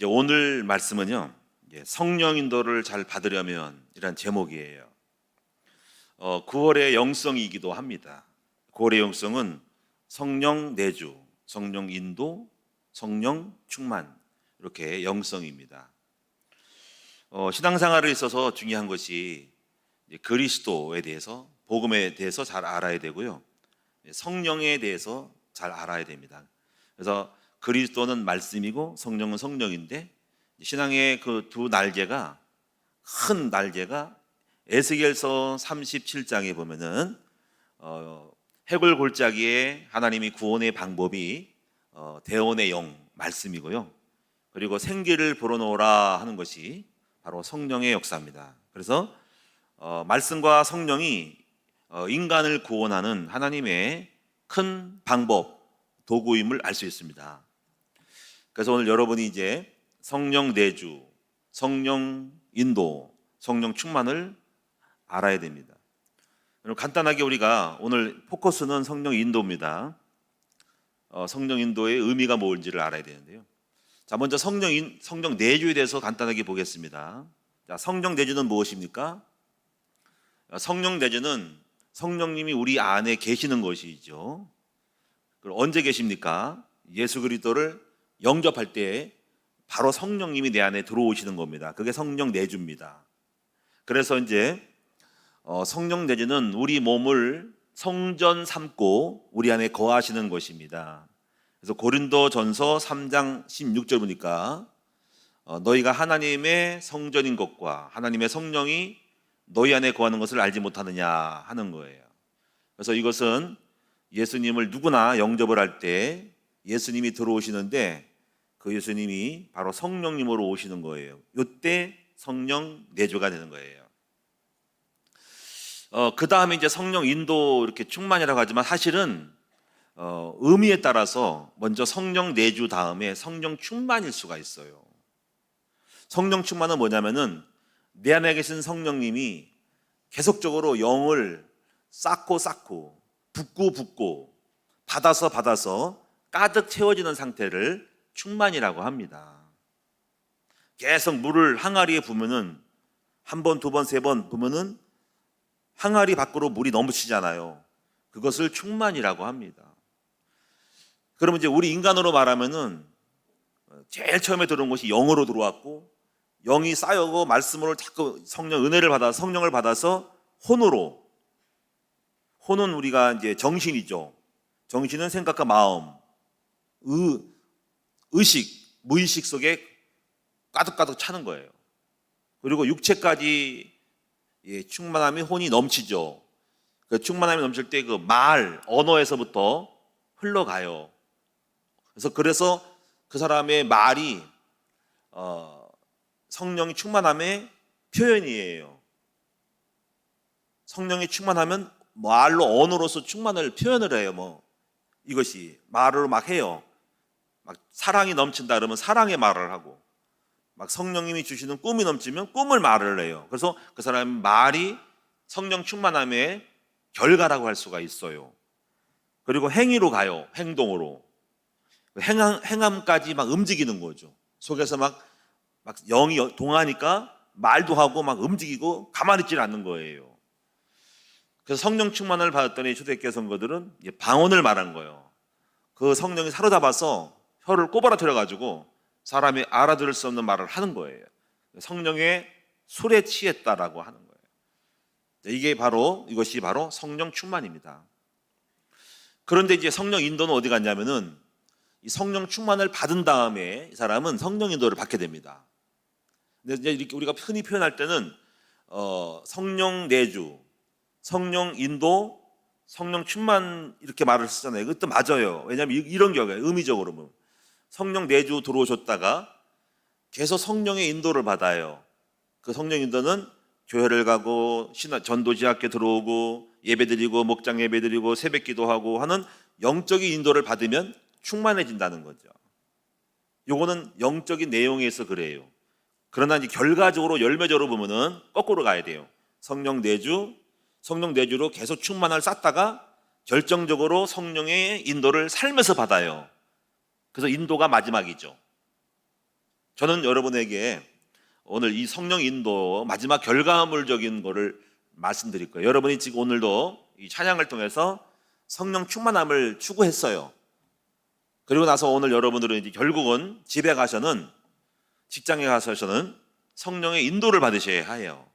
이제 오늘 말씀은요, 성령 인도를 잘 받으려면 이란 제목이에요. 9월의 영성이기도 합니다. 9월의 영성은 성령 내주, 성령 인도, 성령 충만, 이렇게 영성입니다. 신앙생활에 있어서 중요한 것이 그리스도에 대해서, 복음에 대해서 잘 알아야 되고요, 성령에 대해서 잘 알아야 됩니다. 그래서 그리스도는 말씀이고 성령은 성령인데, 신앙의 그 두 날개가, 큰 날개가 에스겔서 37장에 보면은 해골 골짜기에 하나님이 구원의 방법이 대원의 영, 말씀이고요, 그리고 생기를 불어넣으라 하는 것이 바로 성령의 역사입니다. 그래서 말씀과 성령이 인간을 구원하는 하나님의 큰 방법, 도구임을 알 수 있습니다. 그래서 오늘 여러분이 이제 성령 내주, 성령 인도, 성령 충만을 알아야 됩니다. 간단하게 우리가 오늘 포커스는 성령 인도입니다. 성령 인도의 의미가 뭔지를 알아야 되는데요. 자, 먼저 성령 내주에 대해서 간단하게 보겠습니다. 자, 성령 내주는 무엇입니까? 성령 내주는 성령님이 우리 안에 계시는 것이죠. 그럼 언제 계십니까? 예수 그리스도를 영접할 때 바로 성령님이 내 안에 들어오시는 겁니다. 그게 성령 내주입니다. 그래서 이제 성령 내주는 우리 몸을 성전 삼고 우리 안에 거하시는 것입니다. 그래서 고린도전서 3장 16절 보니까 너희가 하나님의 성전인 것과 하나님의 성령이 너희 안에 거하는 것을 알지 못하느냐 하는 거예요. 그래서 이것은 예수님을 누구나 영접을 할 때 예수님이 들어오시는데, 그 예수님이 바로 성령님으로 오시는 거예요. 이때 성령 내주가 되는 거예요. 그 다음에 이제 성령 인도, 이렇게 충만이라고 하지만 사실은 의미에 따라서 먼저 성령 내주 다음에 성령 충만일 수가 있어요. 성령 충만은 뭐냐면은 내 안에 계신 성령님이 계속적으로 영을 쌓고 붓고 받아서 가득 채워지는 상태를 충만이라고 합니다. 계속 물을 항아리에 부으면은 한 번, 두 번, 세 번 부으면은 항아리 밖으로 물이 넘치잖아요. 그것을 충만이라고 합니다. 그러면 이제 우리 인간으로 말하면은 제일 처음에 들어온 것이 영으로 들어왔고, 영이 쌓여고 말씀으로 자꾸 성령을 받아서 혼은 우리가 이제 정신이죠. 정신은 생각과 마음, 의식, 무의식 속에 가득 차는 거예요. 그리고 육체까지 충만함이 혼이 넘치죠. 그 충만함이 넘칠 때 그 언어에서부터 흘러가요. 그래서 그 사람의 말이 성령이 충만함의 표현이에요. 성령이 충만하면 말로, 언어로서 충만을 표현을 해요. 이것이 말로 막 해요. 막 사랑이 넘친다 그러면 사랑의 말을 하고, 막 성령님이 주시는 꿈이 넘치면 꿈을 말을 해요. 그래서 그 사람의 말이 성령 충만함의 결과라고 할 수가 있어요. 그리고 행위로 가요. 행동으로. 행함까지 막 움직이는 거죠. 속에서 막 영이 동하니까 말도 하고 막 움직이고 가만히 있지 않는 거예요. 그래서 성령 충만을 받았더니 초대교회 성도들은 방언을 말한 거예요. 그 성령이 사로잡아서 혀를 꼬부라뜨려 가지고 사람이 알아들을 수 없는 말을 하는 거예요. 성령의 술에 취했다라고 하는 거예요. 이것이 바로 성령 충만입니다. 그런데 이제 성령 인도는 어디 갔냐면은, 이 성령 충만을 받은 다음에 이 사람은 성령 인도를 받게 됩니다. 근데 이제 이렇게 우리가 흔히 표현할 때는 성령 내주, 성령 인도, 성령 충만 이렇게 말을 쓰잖아요. 그것도 맞아요. 왜냐하면 이런 경우에 의미적으로 보면 성령 내주 들어오셨다가 계속 성령의 인도를 받아요. 그 성령 인도는 교회를 가고 전도지학교 들어오고 예배드리고 목장 예배드리고 새벽 기도하고 하는 영적인 인도를 받으면 충만해진다는 거죠. 요거는 영적인 내용에서 그래요. 그러나 이제 결과적으로 열매적으로 보면은 거꾸로 가야 돼요. 성령 내주로 계속 충만을 쌓다가 결정적으로 성령의 인도를 살면서 받아요. 그래서 인도가 마지막이죠. 저는 여러분에게 오늘 이 성령 인도 마지막 결과물적인 거를 말씀드릴 거예요. 여러분이 지금 오늘도 이 찬양을 통해서 성령 충만함을 추구했어요. 그리고 나서 오늘 여러분들은 이제 결국은 집에 가서는, 직장에 가서는 성령의 인도를 받으셔야 해요.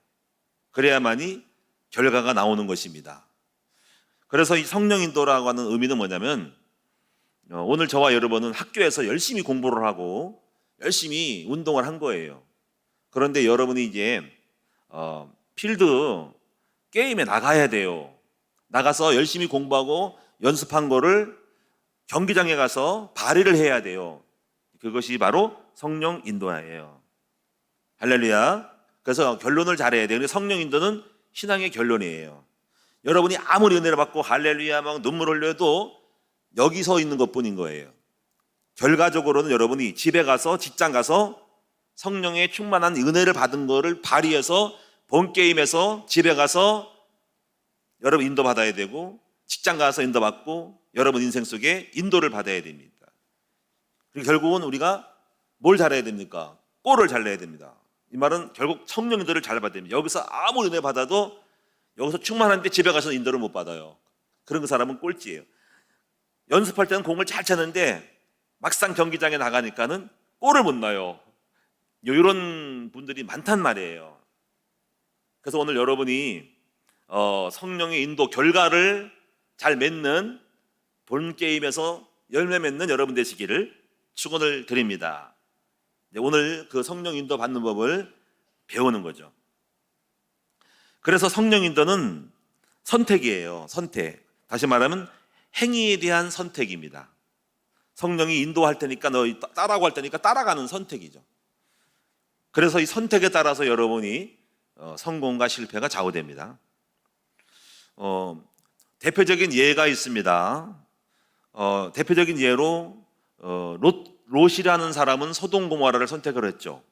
그래야만이 결과가 나오는 것입니다. 그래서 이 성령 인도라고 하는 의미는 뭐냐면, 오늘 저와 여러분은 학교에서 열심히 공부를 하고 열심히 운동을 한 거예요. 그런데 여러분이 이제 필드 게임에 나가야 돼요. 나가서 열심히 공부하고 연습한 거를 경기장에 가서 발휘를 해야 돼요. 그것이 바로 성령 인도예요. 할렐루야. 그래서 결론을 잘해야 돼요. 성령 인도는 신앙의 결론이에요. 여러분이 아무리 은혜를 받고 할렐루야 막 눈물 흘려도 여기 서 있는 것뿐인 거예요. 결과적으로는 여러분이 집에 가서, 직장 가서 성령의 충만한 은혜를 받은 거를 발휘해서 본 게임에서 집에 가서 여러분 인도받아야 되고, 직장 가서 인도받고, 여러분 인생 속에 인도를 받아야 됩니다. 그리고 결국은 우리가 뭘 잘해야 됩니까? 골을 잘 내야 됩니다. 이 말은 결국 성령 인도를 잘 받아야 됩니다. 여기서 아무리 은혜 받아도 여기서 충만한데 집에 가서 인도를 못 받아요. 그런 그 사람은 꼴찌예요. 연습할 때는 공을 잘 차는데 막상 경기장에 나가니까는 골을 못 넣어요. 이런 분들이 많단 말이에요. 그래서 오늘 여러분이 성령의 인도 결과를 잘 맺는, 본 게임에서 열매 맺는 여러분 되시기를 축원을 드립니다. 오늘 그 성령 인도 받는 법을 배우는 거죠. 그래서 성령 인도는 선택이에요. 선택. 다시 말하면 행위에 대한 선택입니다. 성령이 인도할 테니까 너 따라고 할 테니까 따라가는 선택이죠. 그래서 이 선택에 따라서 여러분이 성공과 실패가 좌우됩니다. 대표적인 예가 있습니다. 대표적인 예로 롯이라는 사람은 소돔 고모라를 선택을 했죠.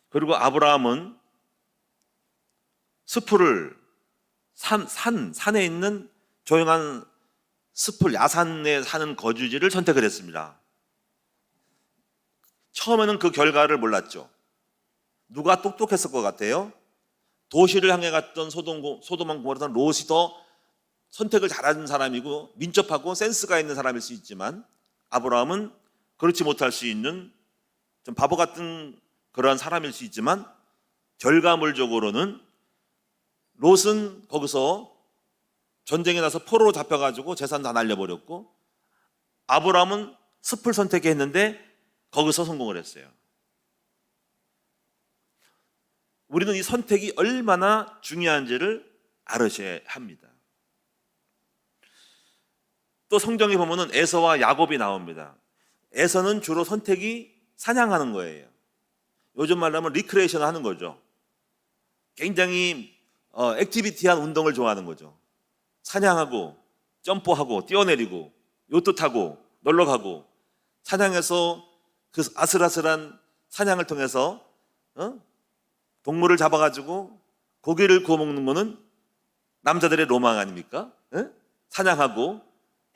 그리고 아브라함은 산에 있는 조용한 숲을, 야산에 사는 거주지를 선택을 했습니다. 처음에는 그 결과를 몰랐죠. 누가 똑똑했을 것 같아요? 도시를 향해 갔던 소돔과 고모라는 롯이 더 선택을 잘하는 사람이고 민첩하고 센스가 있는 사람일 수 있지만, 아브라함은 그렇지 못할 수 있는 좀 바보 같은 그러한 사람일 수 있지만, 결과물적으로는 롯은 거기서 전쟁에 나서 포로로 잡혀가지고 재산 다 날려버렸고, 아브라함은 숲을 선택했는데 거기서 성공을 했어요. 우리는 이 선택이 얼마나 중요한지를 알으셔야 합니다. 또 성경에 보면은 에서와 야곱이 나옵니다. 에서는 주로 선택이 사냥하는 거예요. 요즘 말로 하면 리크레이션 하는 거죠. 굉장히 액티비티한 운동을 좋아하는 거죠. 사냥하고 점프하고 뛰어내리고 요트 타고 놀러 가고, 사냥해서 그 아슬아슬한 사냥을 통해서 동물을 잡아가지고 고기를 구워 먹는 거는 남자들의 로망 아닙니까? 사냥하고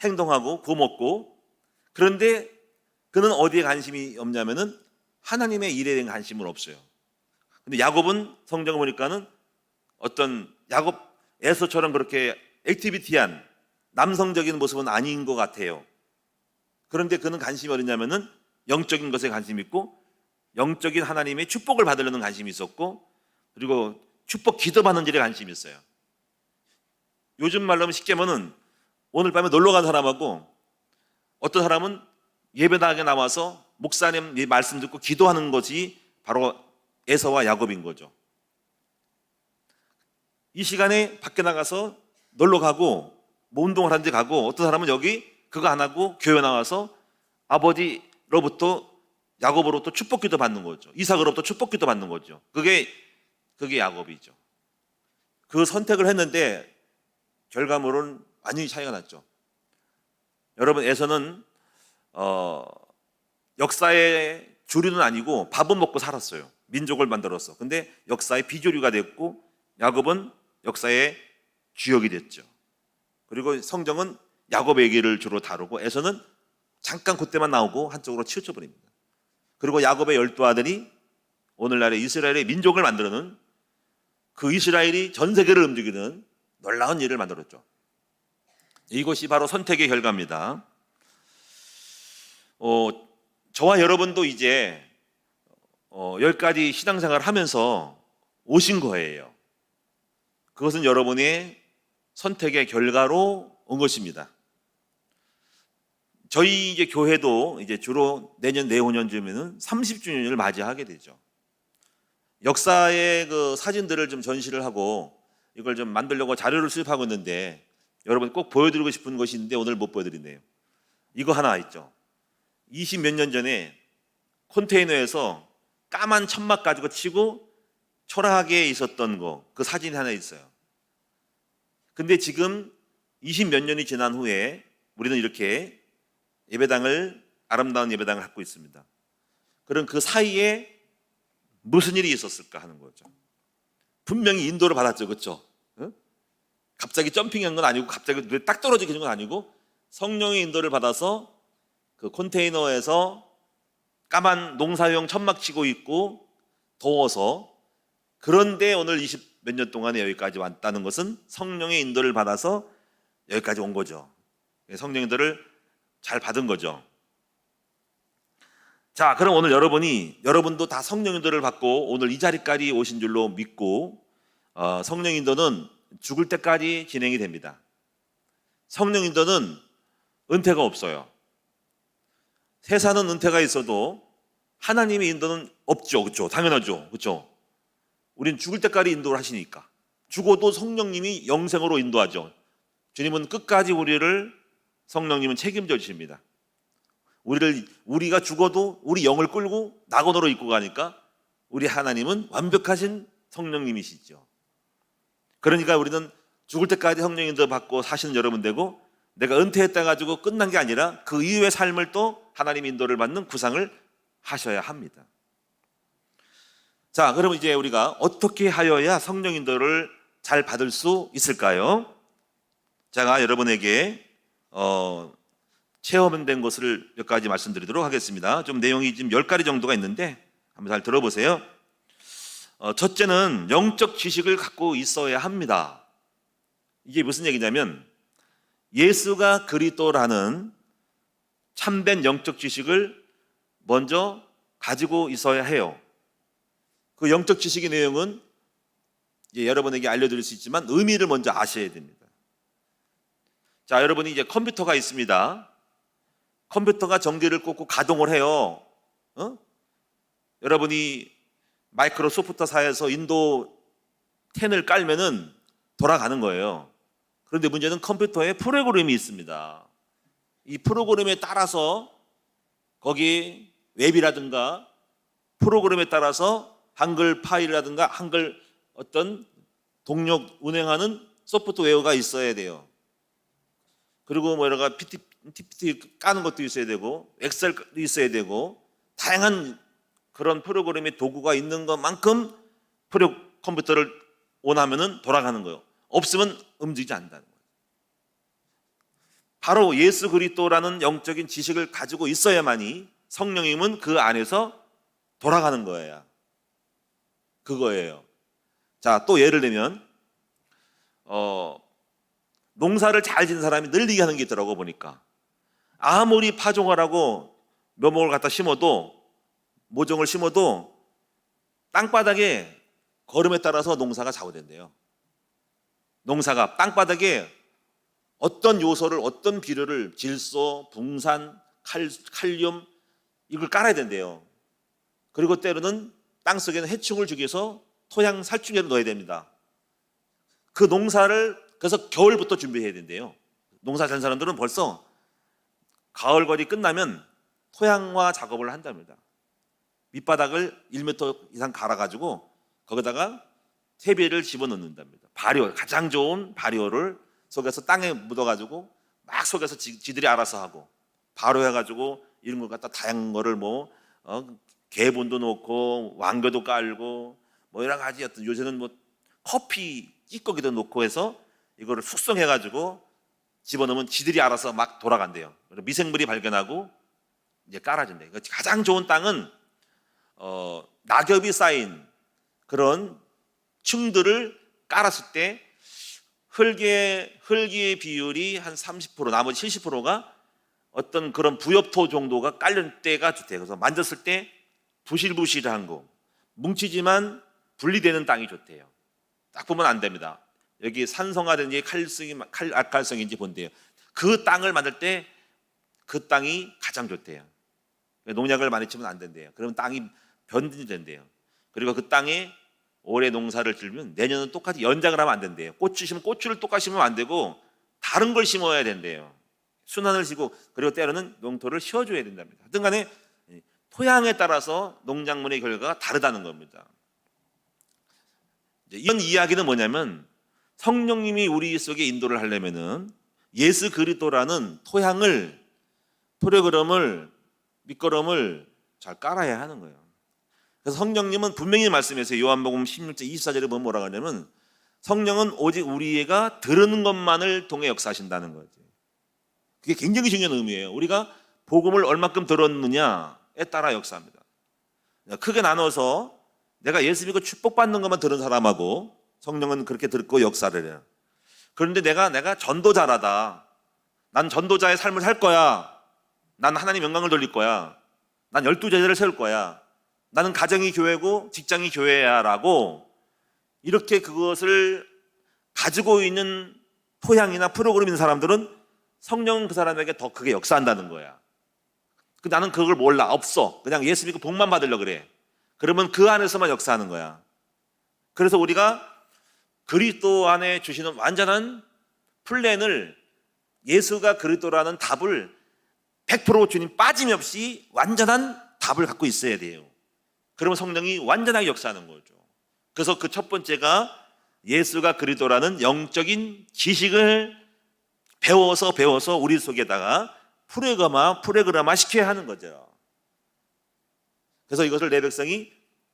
행동하고 구워 먹고. 그런데 그는 어디에 관심이 없냐면은 하나님의 일에 대한 관심은 없어요. 근데 야곱은 성경을 보니까는 어떤 야곱 에서처럼 그렇게 액티비티한 남성적인 모습은 아닌 것 같아요. 그런데 그는 관심이 어디냐면은 영적인 것에 관심이 있고, 영적인 하나님의 축복을 받으려는 관심이 있었고, 그리고 축복 기도받는 일에 관심이 있어요. 요즘 말로 하면 쉽게 하면은 오늘 밤에 놀러 간 사람하고 어떤 사람은 예배당에 나와서 목사님 말씀 듣고 기도하는 것이 바로 에서와 야곱인 거죠. 이 시간에 밖에 나가서 놀러 가고 뭐 운동을 하는데 가고, 어떤 사람은 여기 그거 안 하고 교회 나와서 아버지로부터, 야곱으로부터 축복기도 받는 거죠. 이삭으로부터 축복기도 받는 거죠. 그게 야곱이죠. 그 선택을 했는데 결과물은 완전히 차이가 났죠. 여러분, 에서는 역사의 주류는 아니고 밥은 먹고 살았어요. 민족을 만들었어. 근데 역사의 비주류가 됐고, 야곱은 역사의 주역이 됐죠. 그리고 성경은 야곱의 얘기를 주로 다루고, 에서는 잠깐 그때만 나오고 한쪽으로 치우쳐 버립니다. 그리고 야곱의 12아들이 오늘날의 이스라엘의 민족을 만드는, 그 이스라엘이 전 세계를 움직이는 놀라운 일을 만들었죠. 이것이 바로 선택의 결과입니다. 저와 여러분도 이제 여기까지 신앙생활을 하면서 오신 거예요. 그것은 여러분의 선택의 결과로 온 것입니다. 저희 이제 교회도 이제 주로 내년 내후년쯤에는 30주년을 맞이하게 되죠. 역사의 그 사진들을 좀 전시를 하고 이걸 좀 만들려고 자료를 수집하고 있는데, 여러분 꼭 보여드리고 싶은 것이 있는데 오늘 못 보여드리네요. 이거 하나 있죠. 20 몇 년 전에 컨테이너에서 까만 천막 가지고 치고 초라하게 있었던 거, 그 사진이 하나 있어요. 근데 지금 20 몇 년이 지난 후에 우리는 이렇게 예배당을, 아름다운 예배당을 갖고 있습니다. 그럼 그 사이에 무슨 일이 있었을까 하는 거죠. 분명히 인도를 받았죠, 그렇죠? 갑자기 점핑한 건 아니고, 갑자기 눈에 딱 떨어지게 된 건 아니고, 성령의 인도를 받아서 그 컨테이너에서 까만 농사용 천막 치고 있고 더워서, 그런데 오늘 20 몇 년 동안에 여기까지 왔다는 것은 성령의 인도를 받아서 여기까지 온 거죠. 성령의 인도를 잘 받은 거죠. 자, 그럼 오늘 여러분도 다 성령 인도를 받고 오늘 이 자리까지 오신 줄로 믿고, 성령 인도는 죽을 때까지 진행이 됩니다. 성령 인도는 은퇴가 없어요. 세상은 은퇴가 있어도 하나님의 인도는 없죠. 그렇죠? 당연하죠. 그렇죠? 우린 죽을 때까지 인도를 하시니까. 죽어도 성령님이 영생으로 인도하죠. 주님은 끝까지 성령님은 책임져 주십니다. 우리가 죽어도 우리 영을 끌고 낙원으로 이끌고 가니까 우리 하나님은 완벽하신 성령님이시죠. 그러니까 우리는 죽을 때까지 성령 인도 받고 사시는 여러분 되고, 내가 은퇴했다 가지고 끝난 게 아니라 그 이후의 삶을 또 하나님 인도를 받는 구상을 하셔야 합니다. 자, 그럼 이제 우리가 어떻게 하여야 성령 인도를 잘 받을 수 있을까요? 제가 여러분에게 체험된 것을 몇 가지 말씀드리도록 하겠습니다. 좀 내용이 지금 10가지 정도가 있는데 한번 잘 들어보세요. 첫째는 영적 지식을 갖고 있어야 합니다. 이게 무슨 얘기냐면, 예수가 그리스도라는 참된 영적 지식을 먼저 가지고 있어야 해요. 그 영적 지식의 내용은 이제 여러분에게 알려드릴 수 있지만 의미를 먼저 아셔야 됩니다. 자, 여러분이 이제 컴퓨터가 있습니다. 컴퓨터가 전기를 꽂고 가동을 해요. 여러분이 마이크로소프트사에서 윈도우 10을 깔면은 돌아가는 거예요. 그런데 문제는 컴퓨터에 프로그램이 있습니다. 이 프로그램에 따라서 거기 웹이라든가 프로그램에 따라서 한글 파일이라든가 한글 어떤 동력 운행하는 소프트웨어가 있어야 돼요. 그리고 뭐 여러 가지 PPT 까는 것도 있어야 되고 엑셀도 있어야 되고 다양한 그런 프로그램의 도구가 있는 것만큼 컴퓨터를 원하면은 돌아가는 거예요. 없으면 움직이지 않는다는 거예요. 바로 예수 그리스도라는 영적인 지식을 가지고 있어야만이 성령님은 그 안에서 돌아가는 거예요. 그거예요. 자, 또 예를 들면 농사를 잘 짓는 사람이 늘 얘기하는 게 있더라고 보니까, 아무리 파종을 하고 묘목을 갖다 심어도, 모종을 심어도 땅바닥에 거름에 따라서 농사가 좌우된대요. 농사가 땅바닥에 어떤 요소를, 어떤 비료를, 질소, 붕산, 칼륨 이걸 깔아야 된대요. 그리고 때로는 땅속에는 해충을 주기 위해서 토양 살충제를 넣어야 됩니다. 그 농사를 그래서 겨울부터 준비해야 된대요. 농사 잘 사람들은 벌써 가을거리 끝나면 토양화 작업을 한답니다. 밑바닥을 1m 이상 갈아가지고 거기다가 퇴비를 집어넣는답니다. 발효, 가장 좋은 발효를 속에서 땅에 묻어가지고 막 속에서 지들이 알아서 하고, 발효해가지고 이런 걸 갖다 다양한 거를 개분도 넣고 왕겨도 깔고 뭐 여러 가지 어떤, 요새는 뭐 커피 찌꺼기도 넣고 해서 이거를 숙성해가지고 집어넣으면 지들이 알아서 막 돌아간대요. 미생물이 발견하고 이제 깔아준대요. 가장 좋은 땅은 낙엽이 쌓인 그런 층들을 깔았을 때 흙의 비율이 한 30%, 나머지 70%가 어떤 그런 부엽토 정도가 깔린 때가 좋대요. 그래서 만졌을 때 부실부실한 거, 뭉치지만 분리되는 땅이 좋대요. 딱 보면 안 됩니다. 여기 산성화든지 칼칼성인지 본대요. 그 땅을 만들 때 그 땅이 가장 좋대요. 농약을 많이 치면 안 된대요. 그러면 땅이 변질이 된대요. 그리고 그 땅에 올해 농사를 지으면 내년은 똑같이 연장을 하면 안 된대요. 고추 심으면 고추를 똑같이 심으면 안 되고 다른 걸 심어야 된대요. 순환을 시고, 그리고 때로는 농토를 씌워줘야 된답니다. 하여튼 간에 토양에 따라서 농작물의 결과가 다르다는 겁니다. 이런 이야기는 뭐냐면, 성령님이 우리 속에 인도를 하려면은 예수 그리스도라는 토양을, 프로그램을, 밑거름을 잘 깔아야 하는 거예요. 그래서 성령님은 분명히 말씀하세요. 요한복음 16장 24절에 보면 뭐라고 하냐면, 성령은 오직 우리가 들은 것만을 통해 역사하신다는 거죠. 그게 굉장히 중요한 의미예요. 우리가 복음을 얼마큼 들었느냐에 따라 역사합니다. 크게 나눠서 내가 예수 믿고 축복받는 것만 들은 사람하고, 성령은 그렇게 듣고 역사를 해요. 그런데 내가 전도자라다, 난 전도자의 삶을 살 거야, 난 하나님 영광을 돌릴 거야, 난 12제자를 세울 거야, 나는 가정이 교회고 직장이 교회야 라고 이렇게 그것을 가지고 있는 토양이나 프로그램 있는 사람들은 성령은 그 사람에게 더 크게 역사한다는 거야. 나는 그걸 몰라, 없어, 그냥 예수 믿고 복만 받으려고 그래. 그러면 그 안에서만 역사하는 거야. 그래서 우리가 그리스도 안에 주시는 완전한 플랜을, 예수가 그리스도라는 답을 100% 주님 빠짐없이 완전한 답을 갖고 있어야 돼요. 그러면 성령이 완전하게 역사하는 거죠. 그래서 그 첫 번째가 예수가 그리스도라는 영적인 지식을 배워서 우리 속에다가 프로그라마 시켜야 하는 거죠. 그래서 이것을 내 백성이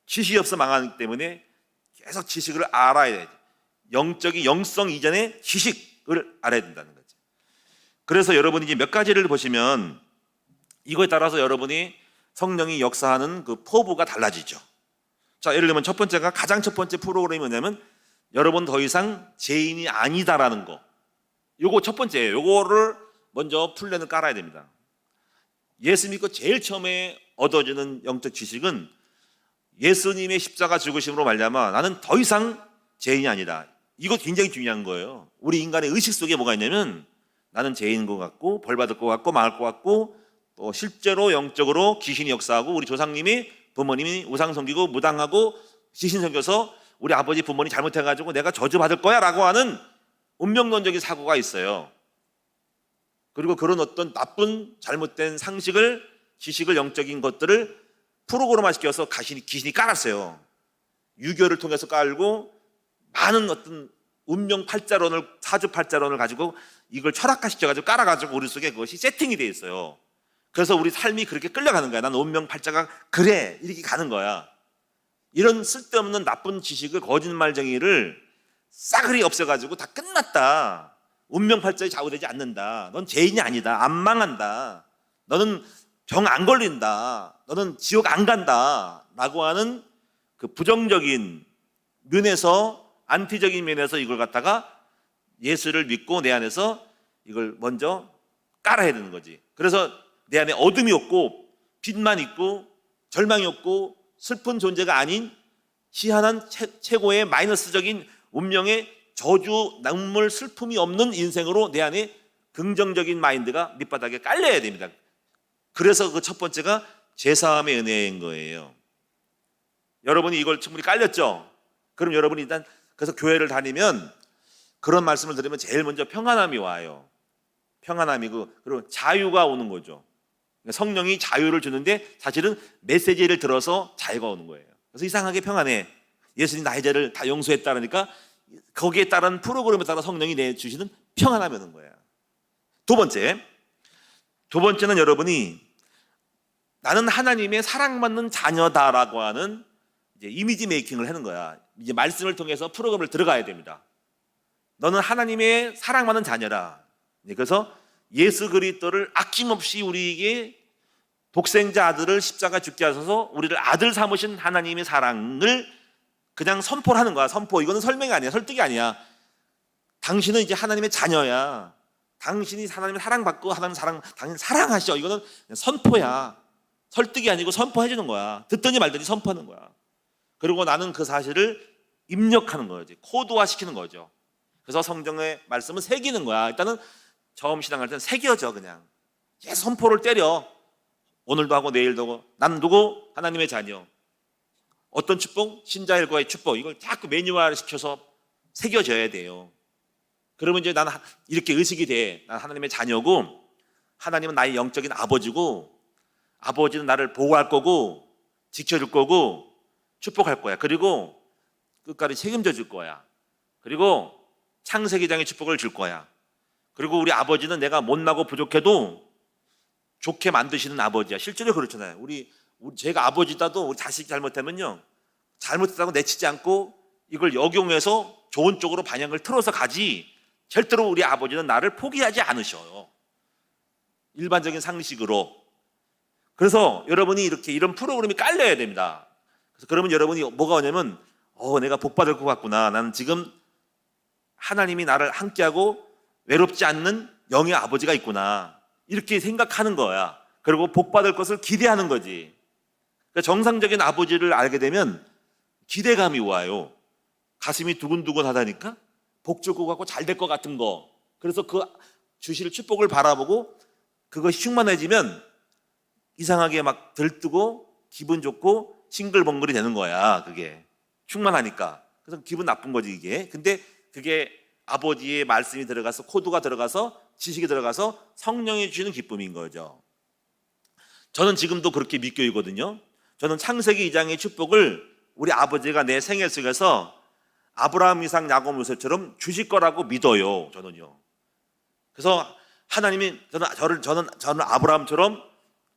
지식이 없어 망하기 때문에 계속 지식을 알아야 돼요. 영적인 영성 이전에 지식을 알아야 된다는 거죠. 그래서 여러분이 이제 몇 가지를 보시면 이거에 따라서 여러분이 성령이 역사하는 그 포부가 달라지죠. 자, 예를 들면 첫 번째가, 가장 첫 번째 프로그램이 뭐냐면, 여러분 더 이상 죄인이 아니다라는 거. 요거 첫 번째예요. 요거를 먼저 플랜을 깔아야 됩니다. 예수 믿고 제일 처음에 얻어지는 영적 지식은 예수님의 십자가 죽으심으로 말미암아 나는 더 이상 죄인이 아니다. 이거 굉장히 중요한 거예요. 우리 인간의 의식 속에 뭐가 있냐면, 나는 죄인인 것 같고 벌 받을 것 같고 망할 것 같고, 또 실제로 영적으로 귀신이 역사하고, 우리 조상님이, 부모님이 우상 섬기고 무당하고 귀신 섬겨서 우리 아버지 부모님 잘못해가지고 내가 저주받을 거야 라고 하는 운명론적인 사고가 있어요. 그리고 그런 어떤 나쁜 잘못된 상식을, 지식을, 영적인 것들을 프로그램화 시켜서 귀신이 깔았어요. 유교를 통해서 깔고 많은 어떤 운명 팔자론을, 사주 팔자론을 가지고 이걸 철학화 시켜가지고 깔아가지고 우리 속에 그것이 세팅이 되어 있어요. 그래서 우리 삶이 그렇게 끌려가는 거야. 난 운명 팔자가 그래, 이렇게 가는 거야. 이런 쓸데없는 나쁜 지식을, 거짓말쟁이를 싸그리 없애가지고 다 끝났다, 운명 팔자에 좌우되지 않는다, 넌 죄인이 아니다, 안 망한다, 너는 병 안 걸린다, 너는 지옥 안 간다 라고 하는 그 부정적인 면에서, 안티적인 면에서 이걸 갖다가 예수를 믿고 내 안에서 이걸 먼저 깔아야 되는 거지. 그래서 내 안에 어둠이 없고 빛만 있고 절망이 없고 슬픈 존재가 아닌 희한한 최고의 마이너스적인 운명의 저주, 눈물, 슬픔이 없는 인생으로 내 안에 긍정적인 마인드가 밑바닥에 깔려야 됩니다. 그래서 그 첫 번째가 제사함의 은혜인 거예요. 여러분이 이걸 충분히 깔렸죠? 그럼 여러분이 일단 그래서 교회를 다니면 그런 말씀을 들으면 제일 먼저 평안함이 와요. 평안함이고, 그리고 자유가 오는 거죠. 성령이 자유를 주는데 사실은 메시지를 들어서 자유가 오는 거예요. 그래서 이상하게 평안해. 예수님 나의 죄를 다 용서했다니까 거기에 따른 프로그램에 따라 성령이 내주시는 평안함이 오는 거예요. 두 번째는 여러분이 나는 하나님의 사랑받는 자녀다라고 하는 이제 이미지 메이킹을 하는 거야. 이제 말씀을 통해서 프로그램을 들어가야 됩니다. 너는 하나님의 사랑받는 자녀라. 그래서 예수 그리스도를 아낌없이 우리에게 독생자 아들을 십자가 죽게 하셔서 우리를 아들 삼으신 하나님의 사랑을 그냥 선포를 하는 거야. 선포. 이거는 설명이 아니야. 설득이 아니야. 당신은 이제 하나님의 자녀야. 당신이 하나님의 사랑받고 하나님 당신 사랑하셔. 이거는 선포야. 설득이 아니고 선포해 주는 거야. 듣더니 말더니 선포하는 거야. 그리고 나는 그 사실을 입력하는 거지. 코드화 시키는 거죠. 그래서 성경의 말씀은 새기는 거야. 일단은 처음 신앙할 때는 새겨져. 그냥 계속 선포를 때려. 오늘도 하고 내일도 하고. 나는 누구? 하나님의 자녀. 어떤 축복? 신자일과의 축복. 이걸 자꾸 매뉴얼 시켜서 새겨져야 돼요. 그러면 이제 나는 이렇게 의식이 돼. 난 하나님의 자녀고, 하나님은 나의 영적인 아버지고, 아버지는 나를 보호할 거고, 지켜줄 거고, 축복할 거야. 그리고 끝까지 책임져 줄 거야. 그리고 창세기 장의 축복을 줄 거야. 그리고 우리 아버지는 내가 못나고 부족해도 좋게 만드시는 아버지야. 실제로 그렇잖아요. 제가 아버지다도 우리 자식이 잘못하면요, 잘못했다고 내치지 않고 이걸 역용해서 좋은 쪽으로 방향을 틀어서 가지, 절대로 우리 아버지는 나를 포기하지 않으셔요. 일반적인 상식으로. 그래서 여러분이 이런 프로그램이 깔려야 됩니다. 그래서 그러면 여러분이 뭐가 오냐면, 내가 복받을 것 같구나. 나는 지금 하나님이 나를 함께하고 외롭지 않는 영의 아버지가 있구나. 이렇게 생각하는 거야. 그리고 복받을 것을 기대하는 거지. 그러니까 정상적인 아버지를 알게 되면 기대감이 와요. 가슴이 두근두근 하다니까? 복 줄 것 같고 잘 될 것 같은 거. 그래서 그 주실 축복을 바라보고 그것이 충만해지면 이상하게 막 들뜨고 기분 좋고 싱글벙글이 되는 거야. 그게 충만하니까. 그래서 기분 나쁜 거지 이게. 근데 그게 아버지의 말씀이 들어가서, 코드가 들어가서, 지식이 들어가서 성령이 주시는 기쁨인 거죠. 저는 지금도 그렇게 믿고 있거든요. 저는 창세기 2장의 축복을 우리 아버지가 내 생애 속에서 아브라함, 이삭, 야곱, 요셉처럼 주실 거라고 믿어요. 저는요. 그래서 하나님이 저는 아브라함처럼,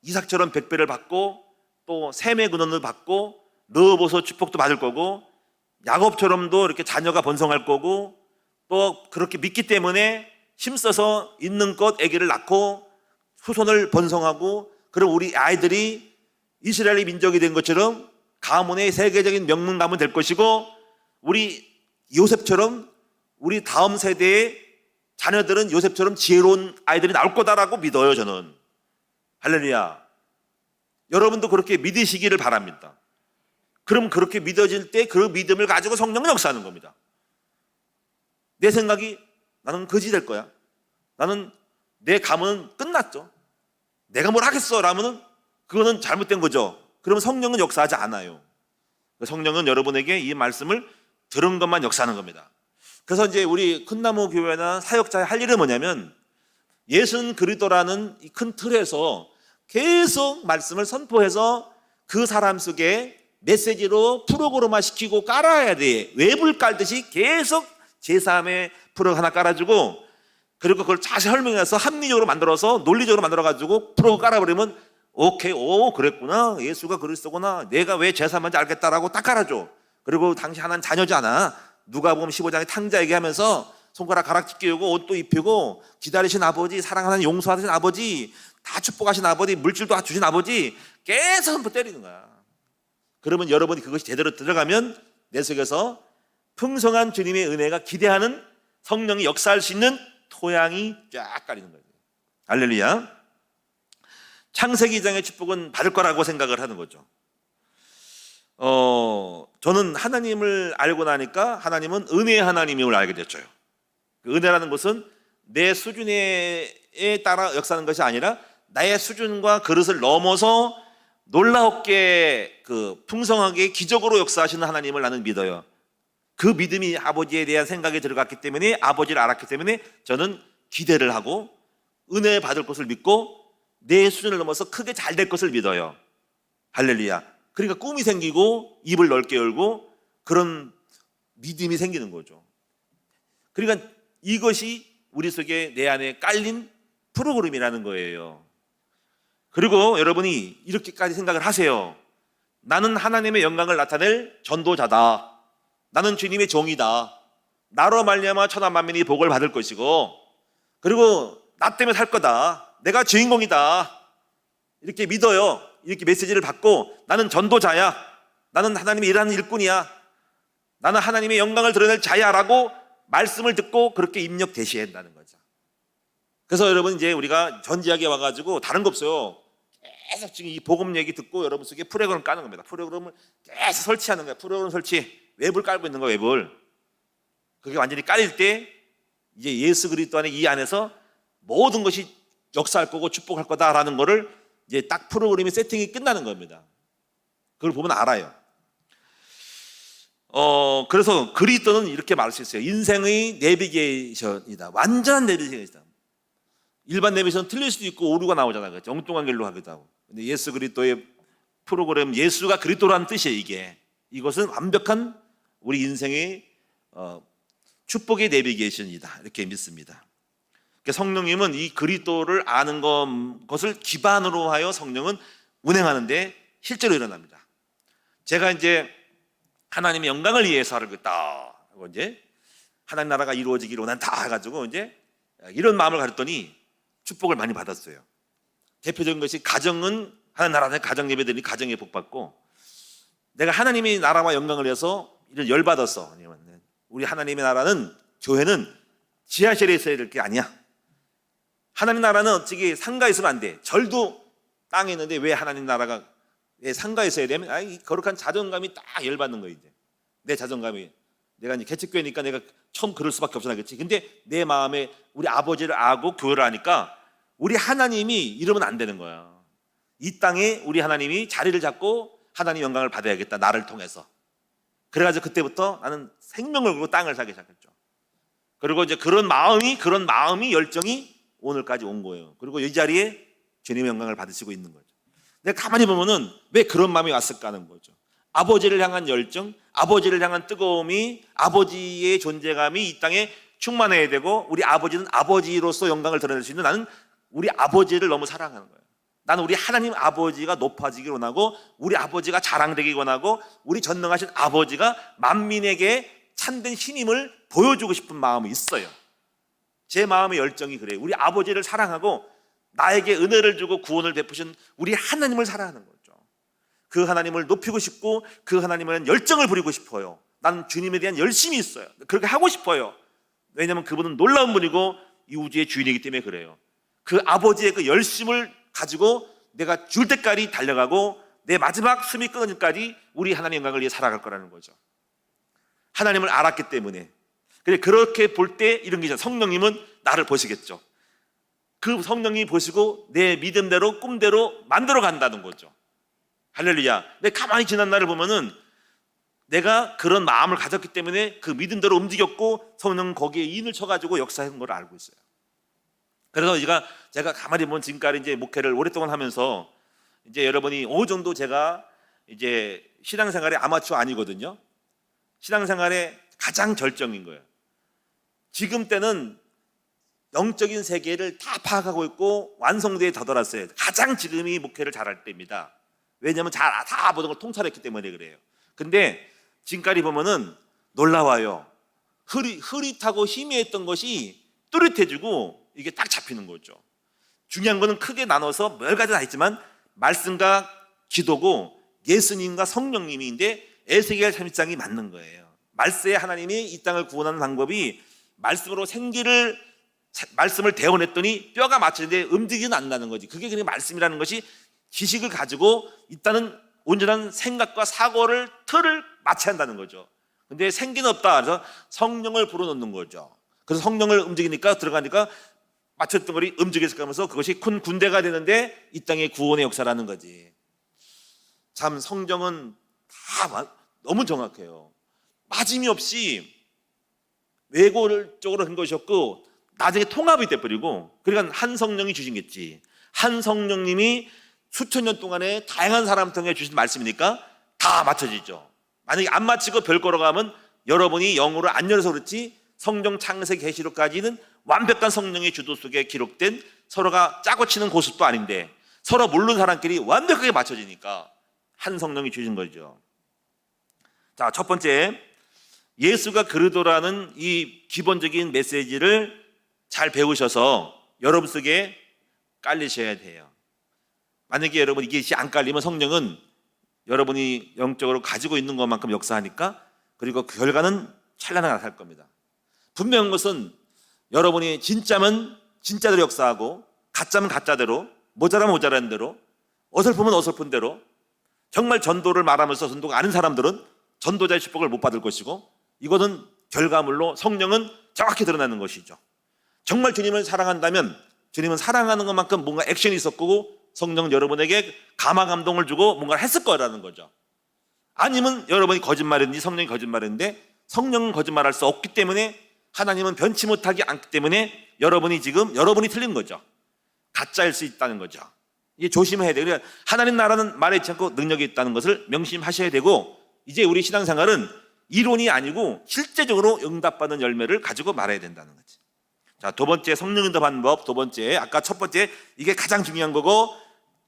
이삭처럼 백배를 받고, 또 셈의 근원을 받고, 르호보서 축복도 받을 거고, 야곱처럼도 이렇게 자녀가 번성할 거고, 또 그렇게 믿기 때문에 힘써서 있는 것 아기를 낳고 후손을 번성하고, 그리고 우리 아이들이 이스라엘의 민족이 된 것처럼 가문의 세계적인 명문 가문 될 것이고, 우리 요셉처럼 우리 다음 세대의 자녀들은 요셉처럼 지혜로운 아이들이 나올 거다라고 믿어요. 저는. 할렐루야. 여러분도 그렇게 믿으시기를 바랍니다. 그럼 그렇게 믿어질 때 그 믿음을 가지고 성령은 역사하는 겁니다. 내 생각이 나는 거지 될 거야. 나는 내 가문은 끝났죠. 내가 뭘 하겠어 라면은 그거는 잘못된 거죠. 그러면 성령은 역사하지 않아요. 성령은 여러분에게 이 말씀을 들은 것만 역사하는 겁니다. 그래서 이제 우리 큰나무 교회나 사역자의 할 일은 뭐냐면, 예수는 그리스도라는 이 큰 틀에서 계속 말씀을 선포해서 그 사람 속에 메시지로 프로그램화 시키고 깔아야 돼. 웹을 깔듯이 계속 제3의 프로 하나 깔아주고, 그리고 그걸 자세히 설명해서 합리적으로 만들어서 논리적으로 만들어가지고 프로 깔아버리면 오케이, 그랬구나, 예수가 그리스도구나, 내가 왜 제3인지 알겠다라고 딱 깔아줘. 그리고 당신 하나는 자녀잖아. 누가복음 15장에 탕자 얘기하면서 손가락 가락지 끼우고 옷도 입히고 기다리신 아버지, 사랑하는 용서하신 아버지, 다 축복하신 아버지, 물질도 다 주신 아버지, 계속 선포 때리는 거야. 그러면 여러분이 그것이 제대로 들어가면 내 속에서 풍성한 주님의 은혜가 기대하는 성령이 역사할 수 있는 토양이 쫙 깔리는 거예요. 할렐루야. 창세기 2장의 축복은 받을 거라고 생각을 하는 거죠. 저는 하나님을 알고 나니까 하나님은 은혜의 하나님임을 알게 됐죠. 그 은혜라는 것은 내 수준에 따라 역사하는 것이 아니라 나의 수준과 그릇을 넘어서 놀라웠게 풍성하게 기적으로 역사하시는 하나님을 나는 믿어요. 그 믿음이 아버지에 대한 생각이 들어갔기 때문에, 아버지를 알았기 때문에 저는 기대를 하고 은혜 받을 것을 믿고 내 수준을 넘어서 크게 잘 될 것을 믿어요. 할렐루야. 그러니까 꿈이 생기고 입을 넓게 열고 그런 믿음이 생기는 거죠. 그러니까 이것이 우리 속에 내 안에 깔린 프로그램이라는 거예요. 그리고 여러분이 이렇게까지 생각을 하세요. 나는 하나님의 영광을 나타낼 전도자다. 나는 주님의 종이다. 나로 말미암아 천하 만민이 복을 받을 것이고, 그리고 나 때문에 살 거다. 내가 주인공이다. 이렇게 믿어요. 이렇게 메시지를 받고 나는 전도자야, 나는 하나님의 일하는 일꾼이야, 나는 하나님의 영광을 드러낼 자야라고 말씀을 듣고 그렇게 입력 대시해야 한다는 거죠. 그래서 여러분 이제 우리가 전지하게 와가지고 다른 거 없어요. 계속 지금 이 복음 얘기 듣고 여러분 속에 프로그램을 까는 겁니다. 프로그램을 계속 설치하는 거예요. 프로그램 설치, 웹을 깔고 있는 거예요. 웹을. 그게 완전히 깔릴 때 이제 예수 그리스도 안에 이 안에서 모든 것이 역사할 거고 축복할 거다라는 거를 이제 딱 프로그램이 세팅이 끝나는 겁니다. 그걸 보면 알아요. 그래서 그리스도는 이렇게 말할 수 있어요. 인생의 내비게이션이다. 완전한 내비게이션이다. 일반 내비게이션은 틀릴 수도 있고 오류가 나오잖아요. 그렇죠? 엉뚱한 길로 하기도 하고. 근데 예수 그리스도의 프로그램, 예수가 그리스도라는 뜻이에요. 이게. 이것은 완벽한 우리 인생의 축복의 내비게이션이다. 이렇게 믿습니다. 그러니까 성령님은 이 그리스도를 아는 것을 기반으로 하여 성령은 운행하는데 실제로 일어납니다. 제가 이제 하나님의 영광을 위해서 하겠다 하고 이제 하나님 나라가 이루어지기를 원한다 해가지고 이제 이런 마음을 가졌더니 축복을 많이 받았어요. 대표적인 것이 가정은 하나님 나라에 가정 예배드리니 가정에 복 받고, 내가 하나님의 나라와 영광을 위해서 이런 열 받았어. 우리 하나님의 나라는, 교회는 지하실에 있어야 될 게 아니야. 하나님 나라는 어찌 상가에 있으면 안 돼. 절도 땅에 있는데 왜 하나님 나라가 왜 상가에 있어야 되면, 이 거룩한 자존감이 딱 열받는 거예요. 이제 내 자존감이, 내가 이제 개척교회니까 내가 처음 그럴 수밖에 없잖아, 그렇지? 근데 내 마음에 우리 아버지를 아고 교회를 아니까 우리 하나님이 이러면 안 되는 거야. 이 땅에 우리 하나님이 자리를 잡고 하나님 영광을 받아야겠다, 나를 통해서. 그래가지고 그때부터 나는 생명을 걸고 땅을 사기 시작했죠. 그리고 이제 그런 마음이 열정이 오늘까지 온 거예요. 그리고 이 자리에 주님의 영광을 받으시고 있는 거죠. 내가 가만히 보면은 왜 그런 마음이 왔을까 하는 거죠. 아버지를 향한 열정, 아버지를 향한 뜨거움이, 아버지의 존재감이 이 땅에 충만해야 되고, 우리 아버지는 아버지로서 영광을 드러낼 수 있는, 나는 우리 아버지를 너무 사랑하는 거예요. 나는 우리 하나님 아버지가 높아지길 원하고, 우리 아버지가 자랑되길 원하고, 우리 전능하신 아버지가 만민에게 참된 신임을 보여주고 싶은 마음이 있어요. 제 마음의 열정이 그래요. 우리 아버지를 사랑하고 나에게 은혜를 주고 구원을 베푸신 우리 하나님을 사랑하는 거죠. 그 하나님을 높이고 싶고 그 하나님에 대한 열정을 부리고 싶어요. 나는 주님에 대한 열심이 있어요. 그렇게 하고 싶어요. 왜냐하면 그분은 놀라운 분이고 이 우주의 주인이기 때문에 그래요. 그 아버지의 그 열심을 가지고 내가 죽을 때까지 달려가고 내 마지막 숨이 끊어질까지 우리 하나님의 영광을 위해 살아갈 거라는 거죠. 하나님을 알았기 때문에. 그렇게 볼 때 이런 게 있잖아요. 성령님은 나를 보시겠죠. 그 성령이 보시고 내 믿음대로 꿈대로 만들어 간다는 거죠. 할렐루야. 내가 가만히 지난 날을 보면은 내가 그런 마음을 가졌기 때문에 그 믿음대로 움직였고 성령은 거기에 인을 쳐가지고 역사한 걸 알고 있어요. 그래서 제가 가만히 보면 지금까지 이제 목회를 오랫동안 하면서 이제 여러분이 어느 정도 제가 이제 신앙생활에 아마추어 아니거든요. 신앙생활의 가장 절정인 거예요. 지금 때는 영적인 세계를 다 파악하고 있고 완성도에 다다랐어요. 가장 지금이 목회를 잘할 때입니다. 왜냐하면 다 모든 걸 통찰했기 때문에 그래요. 근데 지금까지 보면은 놀라워요. 흐릿하고 희미했던 것이 뚜렷해지고 이게 딱 잡히는 거죠. 중요한 거는 크게 나눠서 몇 가지 다 있지만 말씀과 기도고 예수님과 성령님인데 에스겔 30장이 맞는 거예요. 말세에 하나님이 이 땅을 구원하는 방법이 말씀으로 말씀을 대원했더니 뼈가 맞추는데 움직이는 안 나는 거지. 그게 그냥 말씀이라는 것이 지식을 가지고 일단은 온전한 생각과 사고를 틀을 맞춰야 한다는 거죠. 근데 생기는 없다. 그래서 성령을 불어넣는 거죠. 그래서 성령을 움직이니까 들어가니까 맞췄던 거리 움직여서 가면서 그것이 큰 군대가 되는데 이 땅의 구원의 역사라는 거지. 참 성경은 다 너무 정확해요. 빠짐이 없이 외고적으로 한 것이었고 나중에 통합이 돼버리고, 그러니까 한 성령이 주신겠지. 한 성령님이 수천 년 동안에 다양한 사람 통해 주신 말씀이니까 다 맞춰지죠. 만약에 안 맞히고 별 걸어가면 여러분이 영어를 안 열어서 그렇지 성경 창세기 계시록까지는 완벽한 성령의 주도 속에 기록된 서로가 짜고 치는 고습도 아닌데 서로 모르는 사람끼리 완벽하게 맞춰지니까 한 성령이 주신 거죠. 자, 첫 번째, 예수가 그리스도라는 이 기본적인 메시지를 잘 배우셔서 여러분 속에 깔리셔야 돼요. 만약에 여러분 이것이 안 깔리면 성령은 여러분이 영적으로 가지고 있는 것만큼 역사하니까, 그리고 그 결과는 찬란하게 나타날 겁니다. 분명한 것은 여러분이 진짜면 진짜대로 역사하고, 가짜면 가짜대로, 모자라면 모자란 대로, 어설프면 어설픈 대로, 정말 전도를 말하면서 전도가 아닌 사람들은 전도자의 축복을 못 받을 것이고, 이거는 결과물로 성령은 정확히 드러나는 것이죠. 정말 주님을 사랑한다면 주님은 사랑하는 것만큼 뭔가 액션이 있었고, 성령은 여러분에게 감화 감동을 주고 뭔가를 했을 거라는 거죠. 아니면 여러분이 거짓말했는지 성령이 거짓말했는데, 성령은 거짓말할 수 없기 때문에, 하나님은 변치 못하지 않기 때문에 여러분이 틀린 거죠. 가짜일 수 있다는 거죠. 이게 조심해야 돼요. 그러니까 하나님 나라는 말에 있지 않고 능력이 있다는 것을 명심하셔야 되고, 이제 우리 신앙생활은 이론이 아니고 실제적으로 응답받는 열매를 가지고 말해야 된다는 거지. 자, 두 번째, 성령 응답 방법. 두 번째, 아까 첫 번째, 이게 가장 중요한 거고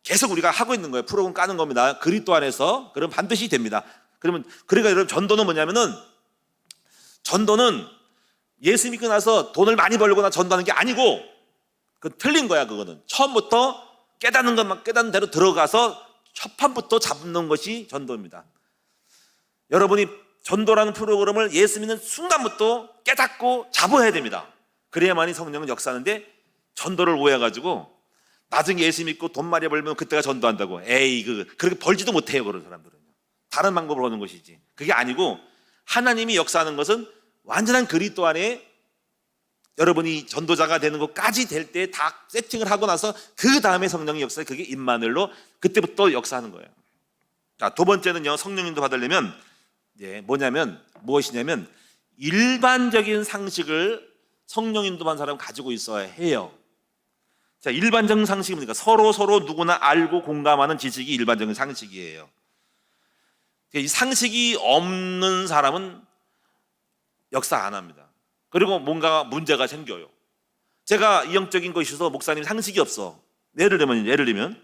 계속 우리가 하고 있는 거예요. 프로그램 까는 겁니다. 그리스도 안에서. 그럼 반드시 됩니다. 그러니까 여러분, 전도는 뭐냐면은, 전도는 예수 믿고 나서 돈을 많이 벌거나 전도하는 게 아니고, 그건 틀린 거야. 그거는 처음부터 깨닫는 것만 깨닫는 대로 들어가서 첫 판부터 잡는 것이 전도입니다. 여러분이 전도라는 프로그램을 예수 믿는 순간부터 깨닫고 잡아야 됩니다. 그래야만이 성령은 역사하는데, 전도를 오해해가지고 나중에 예수 믿고 돈 많이 벌면 그때가 전도한다고, 에이, 그렇게 벌지도 못해요. 그런 사람들은 다른 방법으로 하는 것이지. 그게 아니고, 하나님이 역사하는 것은 완전한 그리스도 안에 여러분이 전도자가 되는 것까지 될 때 다 세팅을 하고 나서 그 다음에 성령의 역사, 그게 임마누엘로, 그때부터 역사하는 거예요. 자, 두 번째는요, 성령님도 받으려면 무엇이냐면 일반적인 상식을 성령 인도한 사람은 가지고 있어야 해요. 자, 일반적인 상식이 뭡니까? 서로 누구나 알고 공감하는 지식이 일반적인 상식이에요. 이 상식이 없는 사람은 역사 안 합니다. 그리고 뭔가 문제가 생겨요. 제가 이형적인 것이 있어서 목사님 상식이 없어. 예를 들면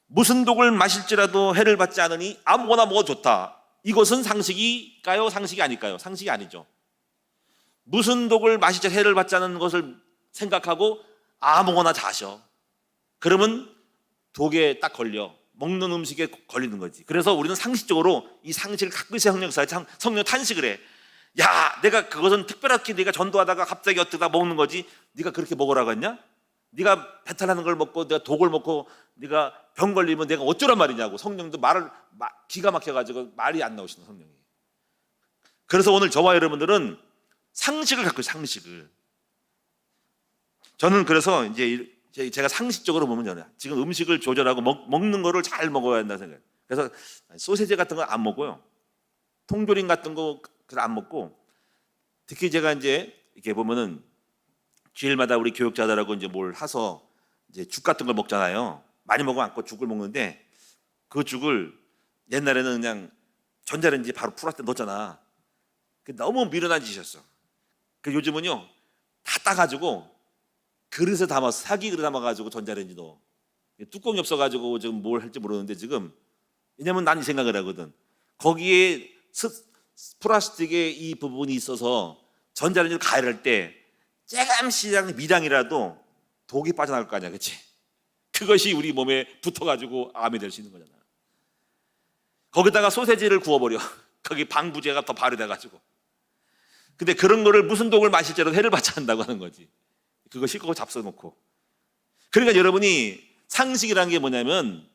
무슨 독을 마실지라도 해를 받지 않으니 아무거나 먹어 좋다. 이것은 상식일까요? 상식이 아닐까요? 상식이 아니죠. 무슨 독을 마실지 해를 받지 않는 것을 생각하고 아무거나 자셔. 그러면 독에 딱 걸려. 먹는 음식에 걸리는 거지. 그래서 우리는 상식적으로 이 상식을 갖고 있어야 성령사에 성령 탄식을 해. 야, 내가 그것은 특별하게 네가 전도하다가 갑자기 어쩌다 먹는 거지. 네가 그렇게 먹으라고 했냐? 네가 배탈나는 걸 먹고 내가 독을 먹고 네가 병 걸리면 내가 어쩌란 말이냐고. 성령도 말을 기가 막혀가지고 말이 안 나오시는 성령이. 그래서 오늘 저와 여러분들은 상식을 갖고 있어요. 상식을. 저는 그래서 이제 제가 상식적으로 보면 지금 음식을 조절하고 먹는 거를 잘 먹어야 한다 생각해요. 그래서 소세지 같은 거 안 먹고요. 통조림 같은 거 안 먹고, 특히 제가 이제 이렇게 보면은 주일마다 우리 교육자들하고 이제 뭘 해서 이제 죽 같은 걸 먹잖아요. 많이 먹으면 안고 죽을 먹는데, 그 죽을 옛날에는 그냥 전자레인지 바로 풀었을 때 넣었잖아. 너무 미련한 짓이었어. 요즘은요 다 따가지고 그릇에 담아서, 사기 그릇에 담아가지고 전자레인지 넣어. 뚜껑이 없어가지고 지금 뭘 할지 모르는데, 지금 왜냐면 난 이 생각을 하거든. 거기에 플라스틱의 이 부분이 있어서 전자레인지를 가열할 때 조금씩 미량이라도 독이 빠져나갈 거 아니야, 그렇지? 그것이 우리 몸에 붙어가지고 암이 될 수 있는 거잖아. 거기다가 소세지를 구워버려. 거기 방부제가 더 발효돼가지고. 근데 그런 거를 무슨 독을 마실지라도 해를 받지 않는다고 하는 거지. 그거 씻고 잡숴놓고. 그러니까 여러분이 상식이라는 게 뭐냐면,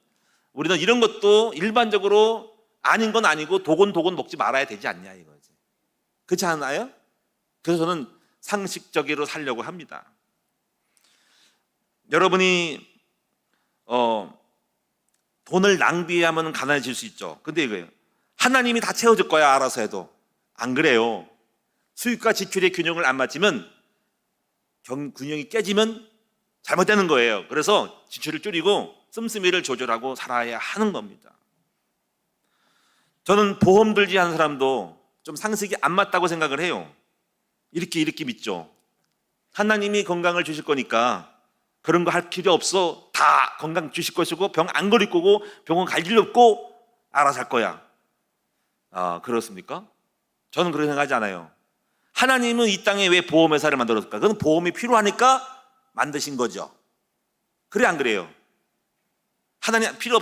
우리는 이런 것도 일반적으로 아닌 건 아니고 독은 먹지 말아야 되지 않냐 이거지. 그렇지 않아요? 그래서 저는 상식적으로 살려고 합니다. 여러분이 돈을 낭비하면 가난해질 수 있죠. 근데 이거예요. 하나님이 다 채워줄 거야, 알아서 해도. 안 그래요. 수입과 지출의 균형을 안 맞추면, 균형이 깨지면 잘못되는 거예요. 그래서 지출을 줄이고 씀씀이를 조절하고 살아야 하는 겁니다. 저는 보험 들지 않은 사람도 좀 상식이 안 맞다고 생각을 해요. 이렇게 믿죠. 하나님이 건강을 주실 거니까 그런 거 할 필요 없어. 다 건강 주실 것이고 병 안 걸릴 거고 병원 갈 일 없고 알아서 할 거야. 아, 그렇습니까? 저는 그렇게 생각하지 않아요. 하나님은 이 땅에 왜 보험회사를 만들었을까? 그건 보험이 필요하니까 만드신 거죠. 그래 안 그래요? 하나님 필요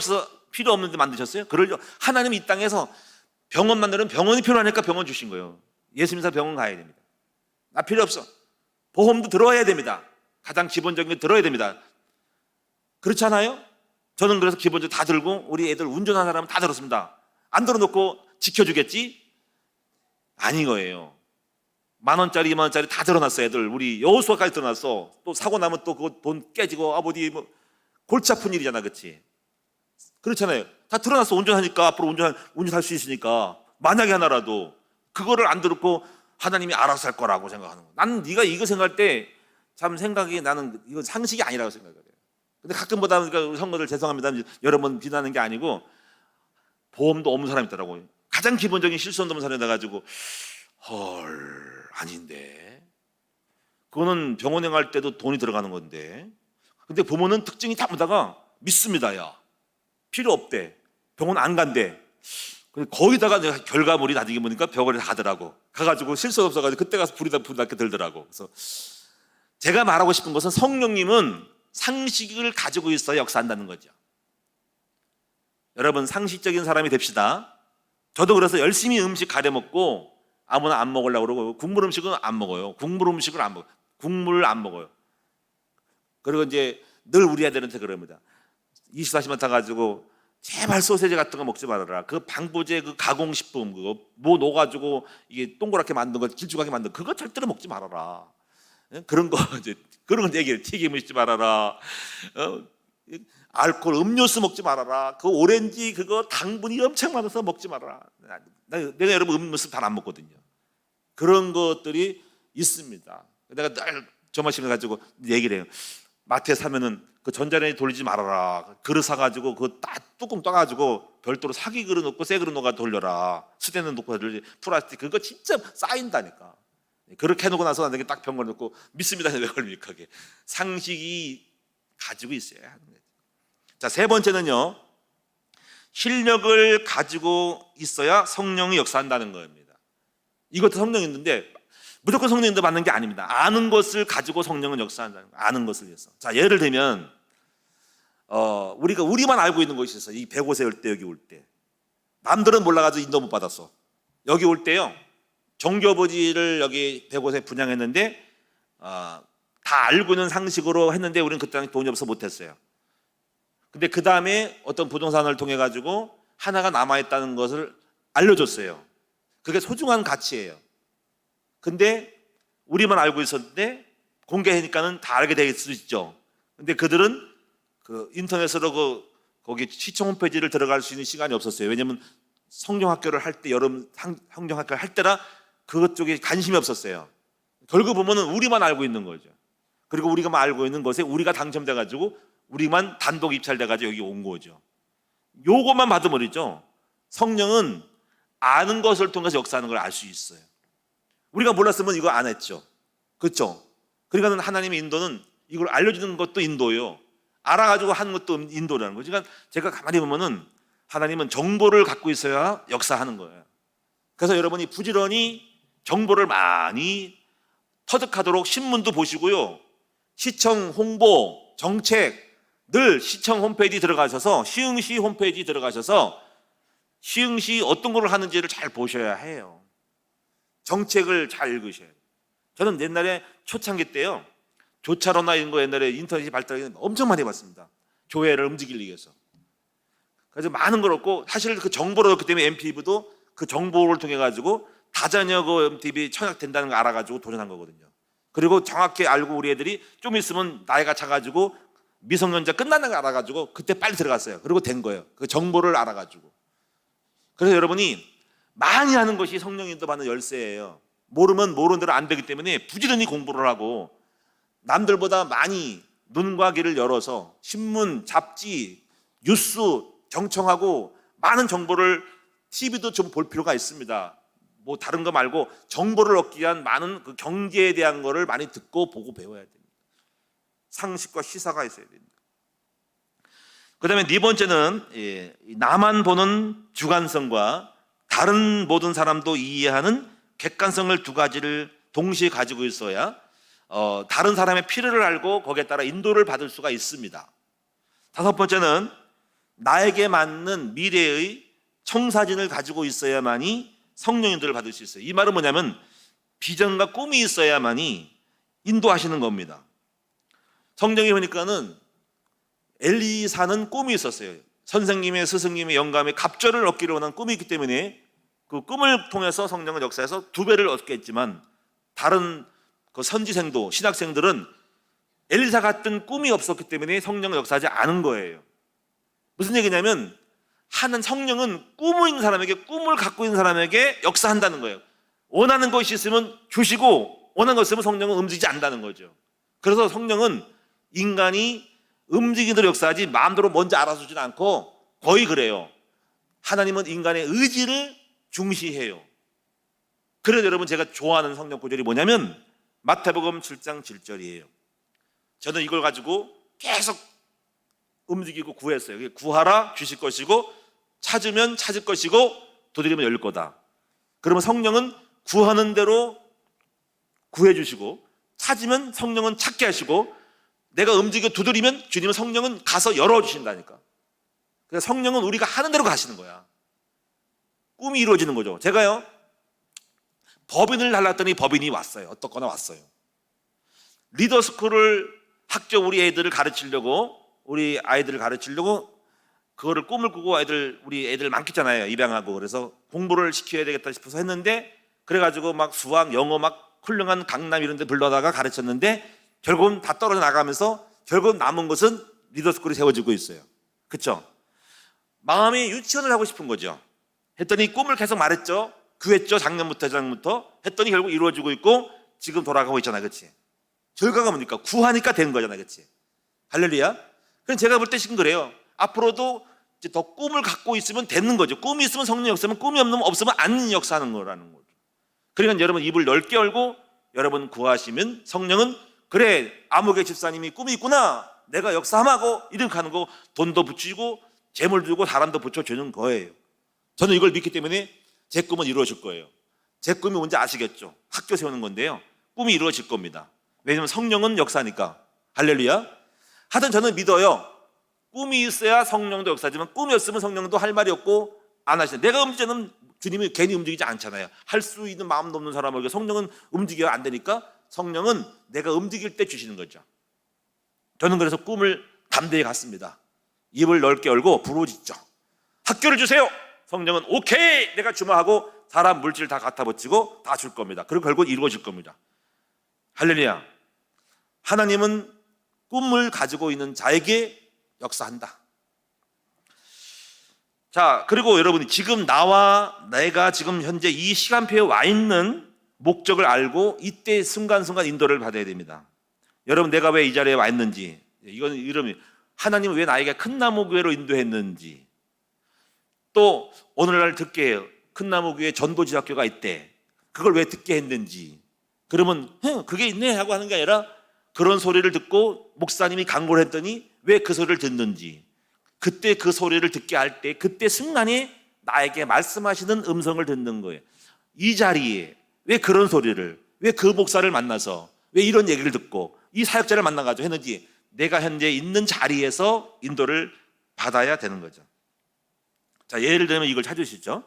없는데 만드셨어요? 그러죠. 하나님이 이 땅에서 병원 만드는 병원이 필요하니까 병원 주신 거예요. 예수 믿는 사람 병원 가야 됩니다. 나 필요 없어. 보험도 들어야 됩니다. 가장 기본적인 게 들어야 됩니다. 그렇지 않아요? 저는 그래서 기본적으로 다 들고 우리 애들 운전하는 사람은 다 들었습니다. 안 들어놓고 지켜주겠지? 아닌 거예요. 10,000원짜리 20,000원짜리 다 들어놨어. 애들 우리 여호수아까지 들어놨어. 또 사고 나면 또 그거 돈 깨지고 아버지 뭐 골치 아픈 일이잖아. 그렇지? 그렇잖아요. 다 들어놨어. 운전하니까 앞으로 운전할 수 있으니까 만약에 하나라도 그거를 안 들었고 하나님이 알아서 할 거라고 생각하는 거야. 나는 네가 이거 생각할 때 참 생각이 나는 이건 상식이 아니라고 생각해요. 근데 가끔 보다 보니까 우리 성도들 죄송합니다. 여러 번 비난하는 게 아니고 보험도 없는 사람이 있더라고요. 가장 기본적인 실손 없는 사람이 나가지고 헐 아닌데 그거는 병원에 갈 때도 돈이 들어가는 건데 근데 부모는 특징이 다 보다가 믿습니다. 야 필요 없대. 병원 안 간대. 거기다가 내가 결과물이 나중에 보니까 병원에 가더라고. 가가지고 실수 없어가지고 그때 가서 불이 나게 들더라고. 그래서 제가 말하고 싶은 것은 성령님은 상식을 가지고 있어야 역사한다는 거죠. 여러분 상식적인 사람이 됩시다. 저도 그래서 열심히 음식 가려 먹고 아무나 안 먹으려고 그러고 국물 음식은 안 먹어요. 국물 음식을 안 먹어요. 국물을 안 먹어요. 그리고 이제 늘 우리 애들한테 그럽니다. 24시간 타가지고 제발 소세지 같은 거 먹지 말아라. 그 방부제 그 가공식품 그거 뭐 넣어가지고 이게 동그랗게 만든 거 길쭉하게 만든 그거 절대로 먹지 말아라. 그런 거 이제 그런 거 얘기해요. 튀김 먹지 말아라. 알코올 음료수 먹지 말아라. 그 오렌지 그거 당분이 엄청 많아서 먹지 말아라. 내가 여러분 음료수 잘 안 먹거든요. 그런 것들이 있습니다. 내가 늘 점심에 가지고 얘기를 해요. 마트에 사면은 그 전자레인지 돌리지 말아라. 그릇 사가지고 그 뚜껑 떠가지고 별도로 사기 그릇 넣고 새 그릇 넣어가 돌려라. 수대는 놓고 돌리지. 플라스틱 그거 진짜 쌓인다니까. 그렇게 해놓고 나서 나중에 딱 병 걸려놓고 믿습니다. 왜 걸립니까? 그게 상식이 가지고 있어야 하는 거예요. 자, 세 번째는요. 실력을 가지고 있어야 성령이 역사한다는 겁니다. 이것도 성령이 있는데 무조건 성령인데 맞는 게 아닙니다. 아는 것을 가지고 성령은 역사한다는 거예요. 아는 것을 위해서. 자, 예를 들면 우리만 알고 있는 것이 있어요. 이 105세 올 때 여기 올 때 남들은 몰라가지고 인도 못 받았어. 여기 올 때요. 정교부지를 여기 105세 분양했는데 다 알고 있는 상식으로 했는데 우리는 그때 돈이 없어서 못했어요. 근데 그 다음에 어떤 부동산을 통해 가지고 하나가 남아있다는 것을 알려줬어요. 그게 소중한 가치예요. 근데 우리만 알고 있었는데 공개하니까는 다 알게 될 수 있죠. 근데 그들은 그 인터넷으로 거기 시청 홈페이지를 들어갈 수 있는 시간이 없었어요. 왜냐하면 성경학교를 할 때 여름 성경학교를 할 때라 그것 쪽에 관심이 없었어요. 결국 보면은 우리만 알고 있는 거죠. 그리고 우리가 알고 있는 것에 우리가 당첨돼 가지고 우리만 단독 입찰돼 가지고 여기 온 거죠. 요것만 봐도 말이죠. 성령은 아는 것을 통해서 역사하는 걸 알 수 있어요. 우리가 몰랐으면 이거 안 했죠. 그렇죠? 그러니까 하나님의 인도는 이걸 알려주는 것도 인도요. 알아가지고 하는 것도 인도라는 거죠. 그러니까 제가 가만히 보면은 하나님은 정보를 갖고 있어야 역사하는 거예요. 그래서 여러분이 부지런히 정보를 많이 터득하도록 신문도 보시고요. 시청 홍보, 정책 늘 시청 홈페이지 들어가셔서 시흥시 홈페이지 들어가셔서 시흥시 어떤 걸 하는지를 잘 보셔야 해요. 정책을 잘 읽으셔야 돼요. 저는 옛날에 초창기 때요. 조차로나 이런 거 옛날에 인터넷이 발달하기 엄청 많이 봤습니다. 교회를 움직이기 위해서. 그래서 많은 걸 얻고 사실 그 정보를 얻기 때문에 MTV도 그 정보를 통해 가지고 다자녀 그 MTV 청약된다는 걸 알아가지고 도전한 거거든요. 그리고 정확히 알고 우리 애들이 좀 있으면 나이가 차가지고 미성년자 끝나는 걸 알아가지고 그때 빨리 들어갔어요. 그리고 된 거예요. 그 정보를 알아가지고. 그래서 여러분이 많이 하는 것이 성령 인도받는 열쇠예요. 모르면 모르는 대로 안 되기 때문에 부지런히 공부를 하고 남들보다 많이 눈과 귀를 열어서 신문, 잡지, 뉴스 경청하고 많은 정보를 TV도 좀 볼 필요가 있습니다. 뭐 다른 거 말고 정보를 얻기 위한 많은 그 경제에 대한 거를 많이 듣고 보고 배워야 됩니다. 상식과 시사가 있어야 됩니다. 그 다음에 네 번째는 나만 보는 주관성과 다른 모든 사람도 이해하는 객관성을 두 가지를 동시에 가지고 있어야 다른 사람의 필요를 알고 거기에 따라 인도를 받을 수가 있습니다. 다섯 번째는 나에게 맞는 미래의 청사진을 가지고 있어야만이 성령 인도를 받을 수 있어요. 이 말은 뭐냐면 비전과 꿈이 있어야만이 인도하시는 겁니다. 성경에 보니까는 엘리사는 꿈이 있었어요. 선생님의 스승님의 영감에 갑절을 얻기로 원한 꿈이 있기 때문에 그 꿈을 통해서 성령은 역사해서 2배를 얻겠지만 다른 그 선지생도 신학생들은 엘리사 같은 꿈이 없었기 때문에 성령은 역사하지 않은 거예요. 무슨 얘기냐면 하는 성령은 꿈을 있는 사람에게, 꿈을 갖고 있는 사람에게 역사한다는 거예요. 원하는 것이 있으면 주시고 원하는 것이 있으면 성령은 움직이지 않는다는 거죠. 그래서 성령은 인간이 움직이는 대로 역사하지 마음대로 먼저 알아주지는 않고 거의 그래요. 하나님은 인간의 의지를 중시해요. 그래서 여러분 제가 좋아하는 성경 구절이 뭐냐면 마태복음 7장 7절이에요. 저는 이걸 가지고 계속 움직이고 구했어요. 구하라 주실 것이고 찾으면 찾을 것이고 두드리면 열릴 거다. 그러면 성령은 구하는 대로 구해 주시고 찾으면 성령은 찾게 하시고 내가 움직여 두드리면 주님은 성령은 가서 열어주신다니까. 그래서 성령은 우리가 하는 대로 가시는 거야. 꿈이 이루어지는 거죠. 제가요 법인을 달랐더니 법인이 왔어요. 어떻거나 왔어요. 리더스쿨을 학교 우리 애들을 가르치려고 우리 아이들을 가르치려고 그거를 꿈을 꾸고 우리 애들 많겠잖아요. 입양하고. 그래서 공부를 시켜야 되겠다 싶어서 했는데 그래가지고 막 수학, 영어 막 훌륭한 강남 이런 데 불러다가 가르쳤는데 결국은 다 떨어져 나가면서 결국 남은 것은 리더스쿨이 세워지고 있어요. 그렇죠? 마음이 유치원을 하고 싶은 거죠. 했더니 꿈을 계속 말했죠. 구했죠. 작년부터 했더니 결국 이루어지고 있고 지금 돌아가고 있잖아요. 그렇지? 결과가 뭡니까? 구하니까 된 거잖아요. 그렇지? 할렐루야. 그럼 제가 볼 때 지금 그래요. 앞으로도 이제 더 꿈을 갖고 있으면 되는 거죠. 꿈이 있으면 성령 역사하면, 꿈이 없으면 안 역사하는 거라는 거죠. 그러니까 여러분 입을 넓게 열고 여러분 구하시면 성령은 그래 아무개 집사님이 꿈이 있구나 내가 역사하고 이렇게 하는 거 돈도 붙이고 재물 주고 사람도 붙여주는 거예요. 저는 이걸 믿기 때문에 제 꿈은 이루어질 거예요. 제 꿈이 뭔지 아시겠죠? 학교 세우는 건데요 꿈이 이루어질 겁니다. 왜냐하면 성령은 역사니까. 할렐루야. 하여튼 저는 믿어요. 꿈이 있어야 성령도 역사지만 꿈이 없으면 성령도 할 말이 없고 안 하시는. 내가 움직이는 주님이 괜히 움직이지 않잖아요. 할 수 있는 마음도 없는 사람에게 성령은 움직여야 안 되니까 성령은 내가 움직일 때 주시는 거죠. 저는 그래서 꿈을 담대히 갖습니다. 입을 넓게 열고 부르짖죠. 학교를 주세요. 성령은 오케이 내가 주마하고 사람 물질 다 갖다 붙이고 다 줄 겁니다. 그리고 결국 이루어질 겁니다. 할렐루야. 하나님은 꿈을 가지고 있는 자에게 역사한다. 자, 그리고 여러분이 지금 나와 내가 지금 현재 이 시간표에 와 있는 목적을 알고 이때 순간순간 인도를 받아야 됩니다. 여러분 내가 왜 이 자리에 와 있는지, 이건 이름이 하나님은 왜 나에게 큰 나무 교회로 인도했는지, 또 오늘날 듣게 큰 나무 교회 전도지학교가 있대. 그걸 왜 듣게 했는지. 그러면 그게 있네 하고 하는 게 아니라 그런 소리를 듣고 목사님이 강구를 했더니 왜 그 소리를 듣는지, 그때 그 소리를 듣게 할 때 그때 순간에 나에게 말씀하시는 음성을 듣는 거예요. 이 자리에 왜 그런 소리를, 왜 그 목사를 만나서 왜 이런 얘기를 듣고 이 사역자를 만나가지고 했는지 내가 현재 있는 자리에서 인도를 받아야 되는 거죠. 자, 예를 들면 이걸 찾으시죠.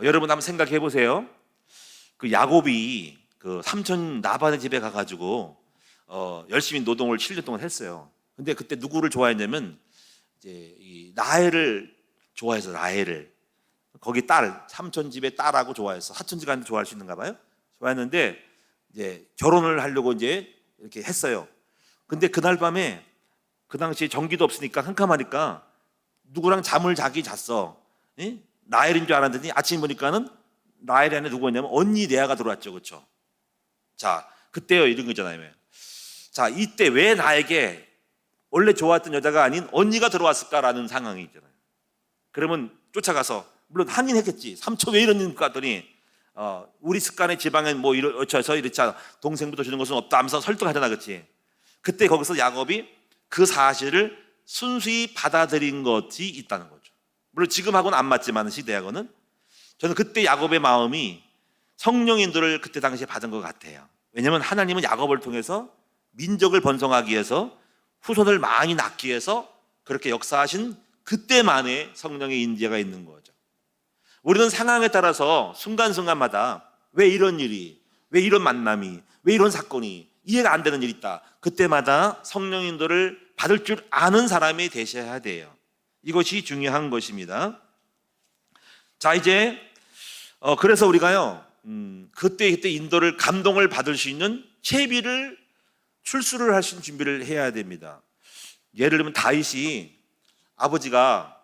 여러분 한번 생각해 보세요. 그 야곱이 그 삼촌 라반의 집에 가가지고 열심히 노동을 7년 동안 했어요. 근데 그때 누구를 좋아했냐면 이제 이 라헬을 좋아해서, 라헬을 거기 딸, 삼촌 집의 딸하고 좋아해서, 사촌 집한테 좋아할 수 있는가 봐요. 좋아했는데 이제 결혼을 하려고 이제 이렇게 했어요. 근데 그날 밤에 그 당시에 전기도 없으니까 캄캄하니까 누구랑 잠을 자기 잤어. 예? 라헬인 줄 알았더니 아침 보니까는 라헬 안에 누구였냐면 언니 레아가 들어왔죠. 그렇죠? 자, 그때요 이런 거잖아요. 자, 이때 왜 나에게 원래 좋아했던 여자가 아닌 언니가 들어왔을까라는 상황이 있잖아요. 그러면 쫓아가서, 물론 항의했겠지. 삼촌 왜 이러니까 했더니 우리 습관의 지방에 뭐 어쩌서 이렇지 않아, 동생부터 주는 것은 없다 하면서 설득하잖아. 그렇지? 그때 거기서 야곱이 그 사실을 순수히 받아들인 것이 있다는 거죠. 물론 지금하고는 안 맞지만 시대하고는. 저는 그때 야곱의 마음이 성령 인도를 그때 당시에 받은 것 같아요. 왜냐하면 하나님은 야곱을 통해서 민족을 번성하기 위해서, 후손을 많이 낳기 위해서 그렇게 역사하신 그때만의 성령의 인재가 있는 거죠. 우리는 상황에 따라서 순간순간마다 왜 이런 일이, 왜 이런 만남이, 왜 이런 사건이 이해가 안 되는 일이 있다. 그때마다 성령 인도를 받을 줄 아는 사람이 되셔야 돼요. 이것이 중요한 것입니다. 자, 이제 그래서 우리가요 그때 인도를, 감동을 받을 수 있는 채비를 출수를 할 수 있는 준비를 해야 됩니다. 예를 들면 다윗이 아버지가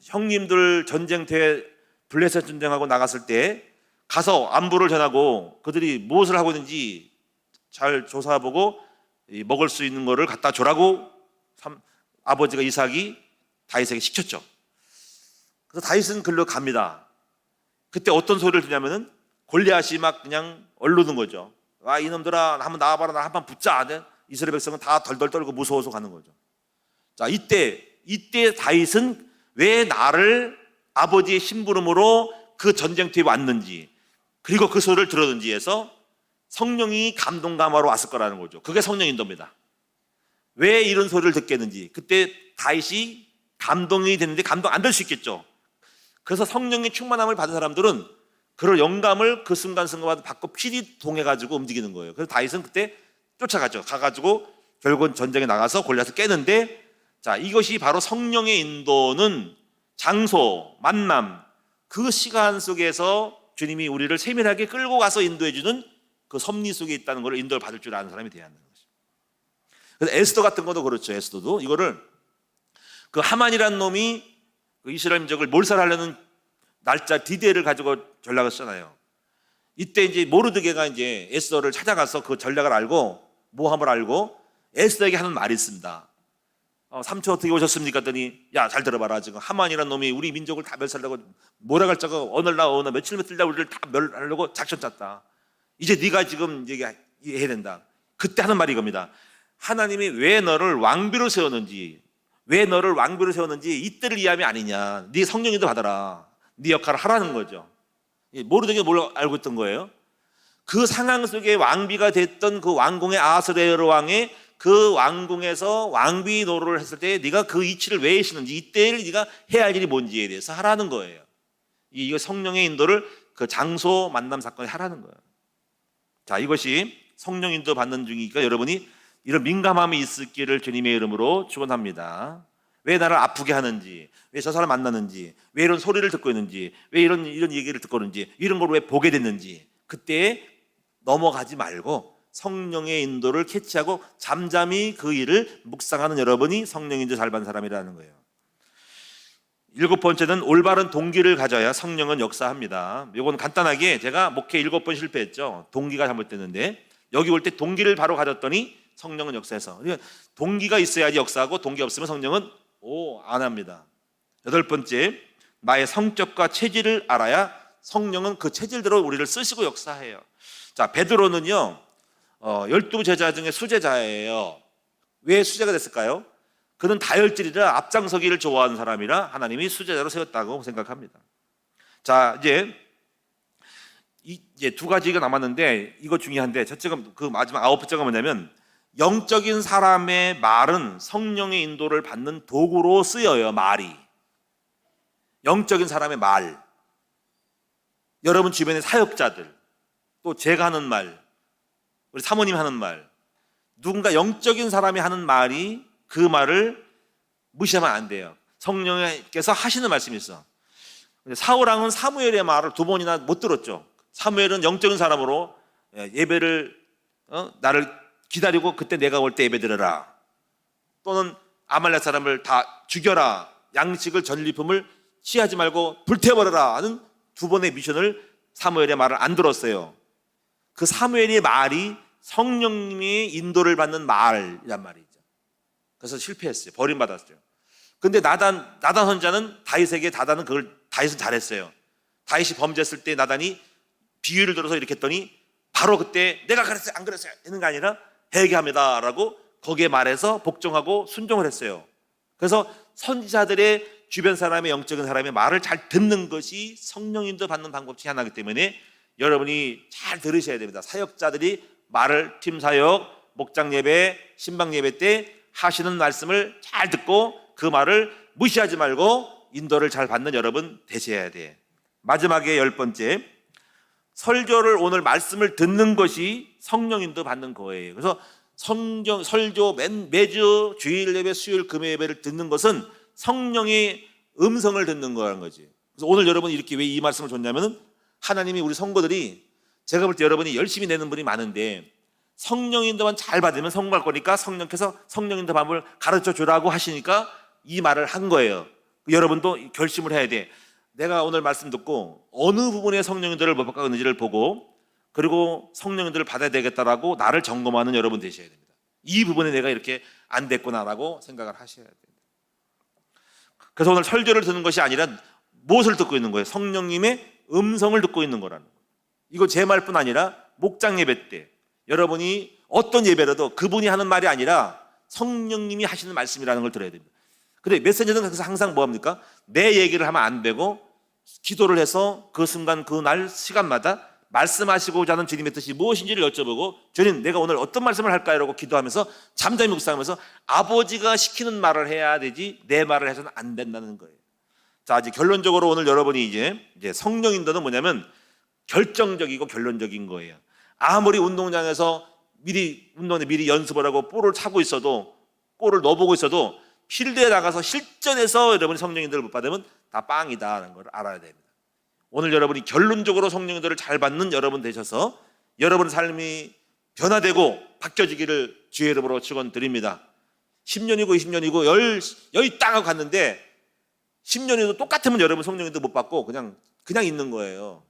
형님들 전쟁터에 블레셋 전쟁하고 나갔을 때 가서 안부를 전하고 그들이 무엇을 하고 있는지 잘 조사해보고 먹을 수 있는 거를 갖다 줘라고 아버지가 이삭이 다윗에게 시켰죠. 그래서 다윗은 글로 갑니다. 그때 어떤 소리를 듣냐면은 골리앗이 막 그냥 얼르는 거죠. 와, 이놈들아, 한번 나와봐라, 나 한번 붙자. 이스라엘 백성은 다 덜덜 떨고 무서워서 가는 거죠. 자, 이때 다윗은 왜 나를 아버지의 심부름으로 그 전쟁터에 왔는지, 그리고 그 소리를 들었는지 해서 성령이 감동감화로 왔을 거라는 거죠. 그게 성령 인도입니다. 왜 이런 소리를 듣겠는지, 그때 다윗이 감동이 됐는데 감동 안 될 수 있겠죠. 그래서 성령의 충만함을 받은 사람들은 그런 영감을 그 순간순간 받고 필히 동해가지고 움직이는 거예요. 그래서 다윗은 그때 쫓아가죠. 가가지고 결국은 전쟁에 나가서 골리앗을 깨는데, 자, 이것이 바로 성령의 인도는 장소, 만남, 그 시간 속에서 주님이 우리를 세밀하게 끌고 가서 인도해주는 그 섭리 속에 있다는 것을 인도를 받을 줄 아는 사람이 되어야 하는 것이죠. 그래서 에스더 같은 것도 그렇죠. 에스더도 이거를 그 하만이라는 놈이 그 이스라엘 민족을 몰살하려는 날짜 디데이를 가지고 전략을 쓰잖아요. 이때 이제 모르드게가 이제 에스더를 찾아가서 그 전략을 알고 모함을 알고 에스더에게 하는 말이 있습니다. 삼촌 어떻게 오셨습니까? 했더니 야, 잘 들어봐라. 지금 하만이라는 놈이 우리 민족을 다 멸살하려고 몰아갈 자가 어느 며칠 날 우리를 다 멸하려고 작전 짰다. 이제 네가 지금 얘기해야 된다. 그때 하는 말이 이겁니다. 하나님이 왜 너를 왕비로 세웠는지, 이때를 이해함이 아니냐. 네 성령님도 받아라. 네 역할을 하라는 거죠. 모르드게가 뭘 알고 있던 거예요? 그 상황 속에 왕비가 됐던 그 왕궁의 아하스웨로 왕의 그 왕궁에서 왕비 노릇을 했을 때 네가 그 이치를 왜 하시는지, 이때를 네가 해야 할 일이 뭔지에 대해서 하라는 거예요. 이거 성령의 인도를 그 장소 만남 사건에 하라는 거예요. 자, 이것이 성령 인도 받는 중이니까 여러분이 이런 민감함이 있기를 주님의 이름으로 축원합니다. 왜 나를 아프게 하는지, 왜 저 사람 만나는지, 왜 이런 소리를 듣고 있는지, 왜 이런 얘기를 듣고 있는지, 이런 걸 왜 보게 됐는지, 그때 넘어가지 말고 성령의 인도를 캐치하고 잠잠히 그 일을 묵상하는 여러분이 성령 인도 잘 받는 사람이라는 거예요. 7번째는 올바른 동기를 가져야 성령은 역사합니다. 이건 간단하게 제가 목회 7번 실패했죠. 동기가 잘못됐는데 여기 올 때 동기를 바로 가졌더니 성령은 역사해서, 동기가 있어야지 역사하고 동기 없으면 성령은 안 합니다. 8번째, 나의 성격과 체질을 알아야 성령은 그 체질대로 우리를 쓰시고 역사해요. 자, 베드로는요 12제자 중에 수제자예요. 왜 수제가 됐을까요? 그는 다혈질이라 앞장서기를 좋아하는 사람이라 하나님이 수제자로 세웠다고 생각합니다. 자, 이제 두 가지가 남았는데 이거 중요한데, 첫째가 그 마지막 9번째가 뭐냐면, 영적인 사람의 말은 성령의 인도를 받는 도구로 쓰여요. 말이, 영적인 사람의 말, 여러분 주변의 사역자들, 또 제가 하는 말, 우리 사모님 하는 말, 누군가 영적인 사람이 하는 말이, 그 말을 무시하면 안 돼요. 성령께서 하시는 말씀이 있어. 사울왕은 사무엘의 말을 2번이나 못 들었죠. 사무엘은 영적인 사람으로 예배를 나를 기다리고 그때 내가 올 때 예배 드려라, 또는 아말렉 사람을 다 죽여라, 양식을 전리품을 취하지 말고 불태워버려라 하는 2번의 미션을 사무엘의 말을 안 들었어요. 그 사무엘의 말이 성령님의 인도를 받는 말이란 말이죠. 그래서 실패했어요. 버림받았어요. 근데 나단 선자는 다윗은 잘했어요. 다윗이 범죄했을 때 나단이 비유를 들어서 이렇게 했더니 바로 그때 내가 그랬어요, 안 그랬어요 이런 게 아니라 회개합니다 라고 거기에 말해서 복종하고 순종을 했어요. 그래서 선지자들의 주변 사람의, 영적인 사람의 말을 잘 듣는 것이 성령인도 받는 방법 중에 하나이기 때문에 여러분이 잘 들으셔야 됩니다. 사역자들이 말을, 팀 사역, 목장 예배, 신방 예배 때 하시는 말씀을 잘 듣고 그 말을 무시하지 말고 인도를 잘 받는 여러분 되셔야 돼. 마지막에 10번째, 설교를 오늘 말씀을 듣는 것이 성령 인도 받는 거예요. 그래서 설교 매주 주일 예배, 수요일, 금요 예배를 듣는 것은 성령의 음성을 듣는 거라는 거지. 그래서 오늘 여러분이 이렇게 왜 이 말씀을 줬냐면은 하나님이 우리 성도들이, 제가 볼 때 여러분이 열심히 내는 분이 많은데 성령 인도만 잘 받으면 성공할 거니까 성령께서 성령 인도 방법을 가르쳐 주라고 하시니까 이 말을 한 거예요. 여러분도 결심을 해야 돼. 내가 오늘 말씀 듣고 어느 부분에 성령 인도를 못 받았는지를 보고, 그리고 성령 인도를 받아야 되겠다라고 나를 점검하는 여러분 되셔야 됩니다. 이 부분에 내가 이렇게 안 됐구나라고 생각을 하셔야 됩니다. 그래서 오늘 설교를 듣는 것이 아니라 무엇을 듣고 있는 거예요? 성령님의 음성을 듣고 있는 거라는 거예요. 이거 제 말뿐 아니라 목장 예배 때 여러분이 어떤 예배라도 그분이 하는 말이 아니라 성령님이 하시는 말씀이라는 걸 들어야 됩니다. 근데 메시지는 그래서 항상 뭐합니까? 내 얘기를 하면 안 되고 기도를 해서 그 순간 그날 시간마다 말씀하시고자 하는 주님의 뜻이 무엇인지를 여쭤보고, 주님 내가 오늘 어떤 말씀을 할까요? 라고 기도하면서 잠잠히 묵상하면서 아버지가 시키는 말을 해야 되지 내 말을 해서는 안 된다는 거예요. 자, 이제 결론적으로 오늘 여러분이 이제 성령 인도는 뭐냐면 결정적이고 결론적인 거예요. 아무리 운동장에서 운동에 미리 연습을 하고 볼을 차고 있어도, 골을 넣어보고 있어도 필드에 나가서 실전에서 여러분이 성령 인도를 못 받으면 다 빵이다라는 걸 알아야 됩니다. 오늘 여러분이 결론적으로 성령 인도를 잘 받는 여러분 되셔서 여러분의 삶이 변화되고 바뀌어지기를 주의 이름으로 축원드립니다. 10년이고 20년이고 열 땅하고 갔는데 10년이도 똑같으면 여러분 성령 인도 못 받고 그냥 있는 거예요.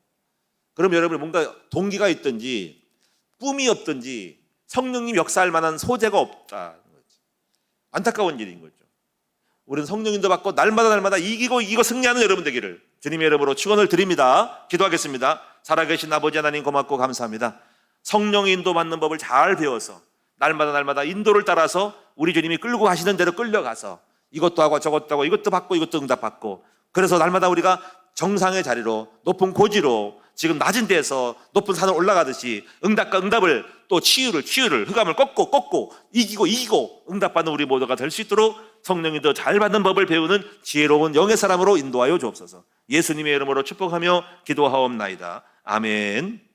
그럼 여러분 뭔가 동기가 있든지 꿈이 없든지 성령님 역사할 만한 소재가 없다. 안타까운 일인 거죠. 우리는 성령 인도 받고 날마다 이기고 승리하는 여러분 되기를 주님의 이름으로 축원을 드립니다. 기도하겠습니다. 살아계신 아버지 하나님 고맙고 감사합니다. 성령 인도 받는 법을 잘 배워서 날마다 인도를 따라서 우리 주님이 끌고 가시는 대로 끌려가서 이것도 하고 저것도 하고 이것도 받고 이것도 응답받고, 그래서 날마다 우리가 정상의 자리로 높은 고지로 지금 낮은 데에서 높은 산을 올라가듯이 응답과 응답을 또 치유를 흑암을 꺾고 이기고 응답받는 우리 모두가 될 수 있도록 성령이 더 잘 받는 법을 배우는 지혜로운 영의 사람으로 인도하여 주옵소서. 예수님의 이름으로 축복하며 기도하옵나이다. 아멘.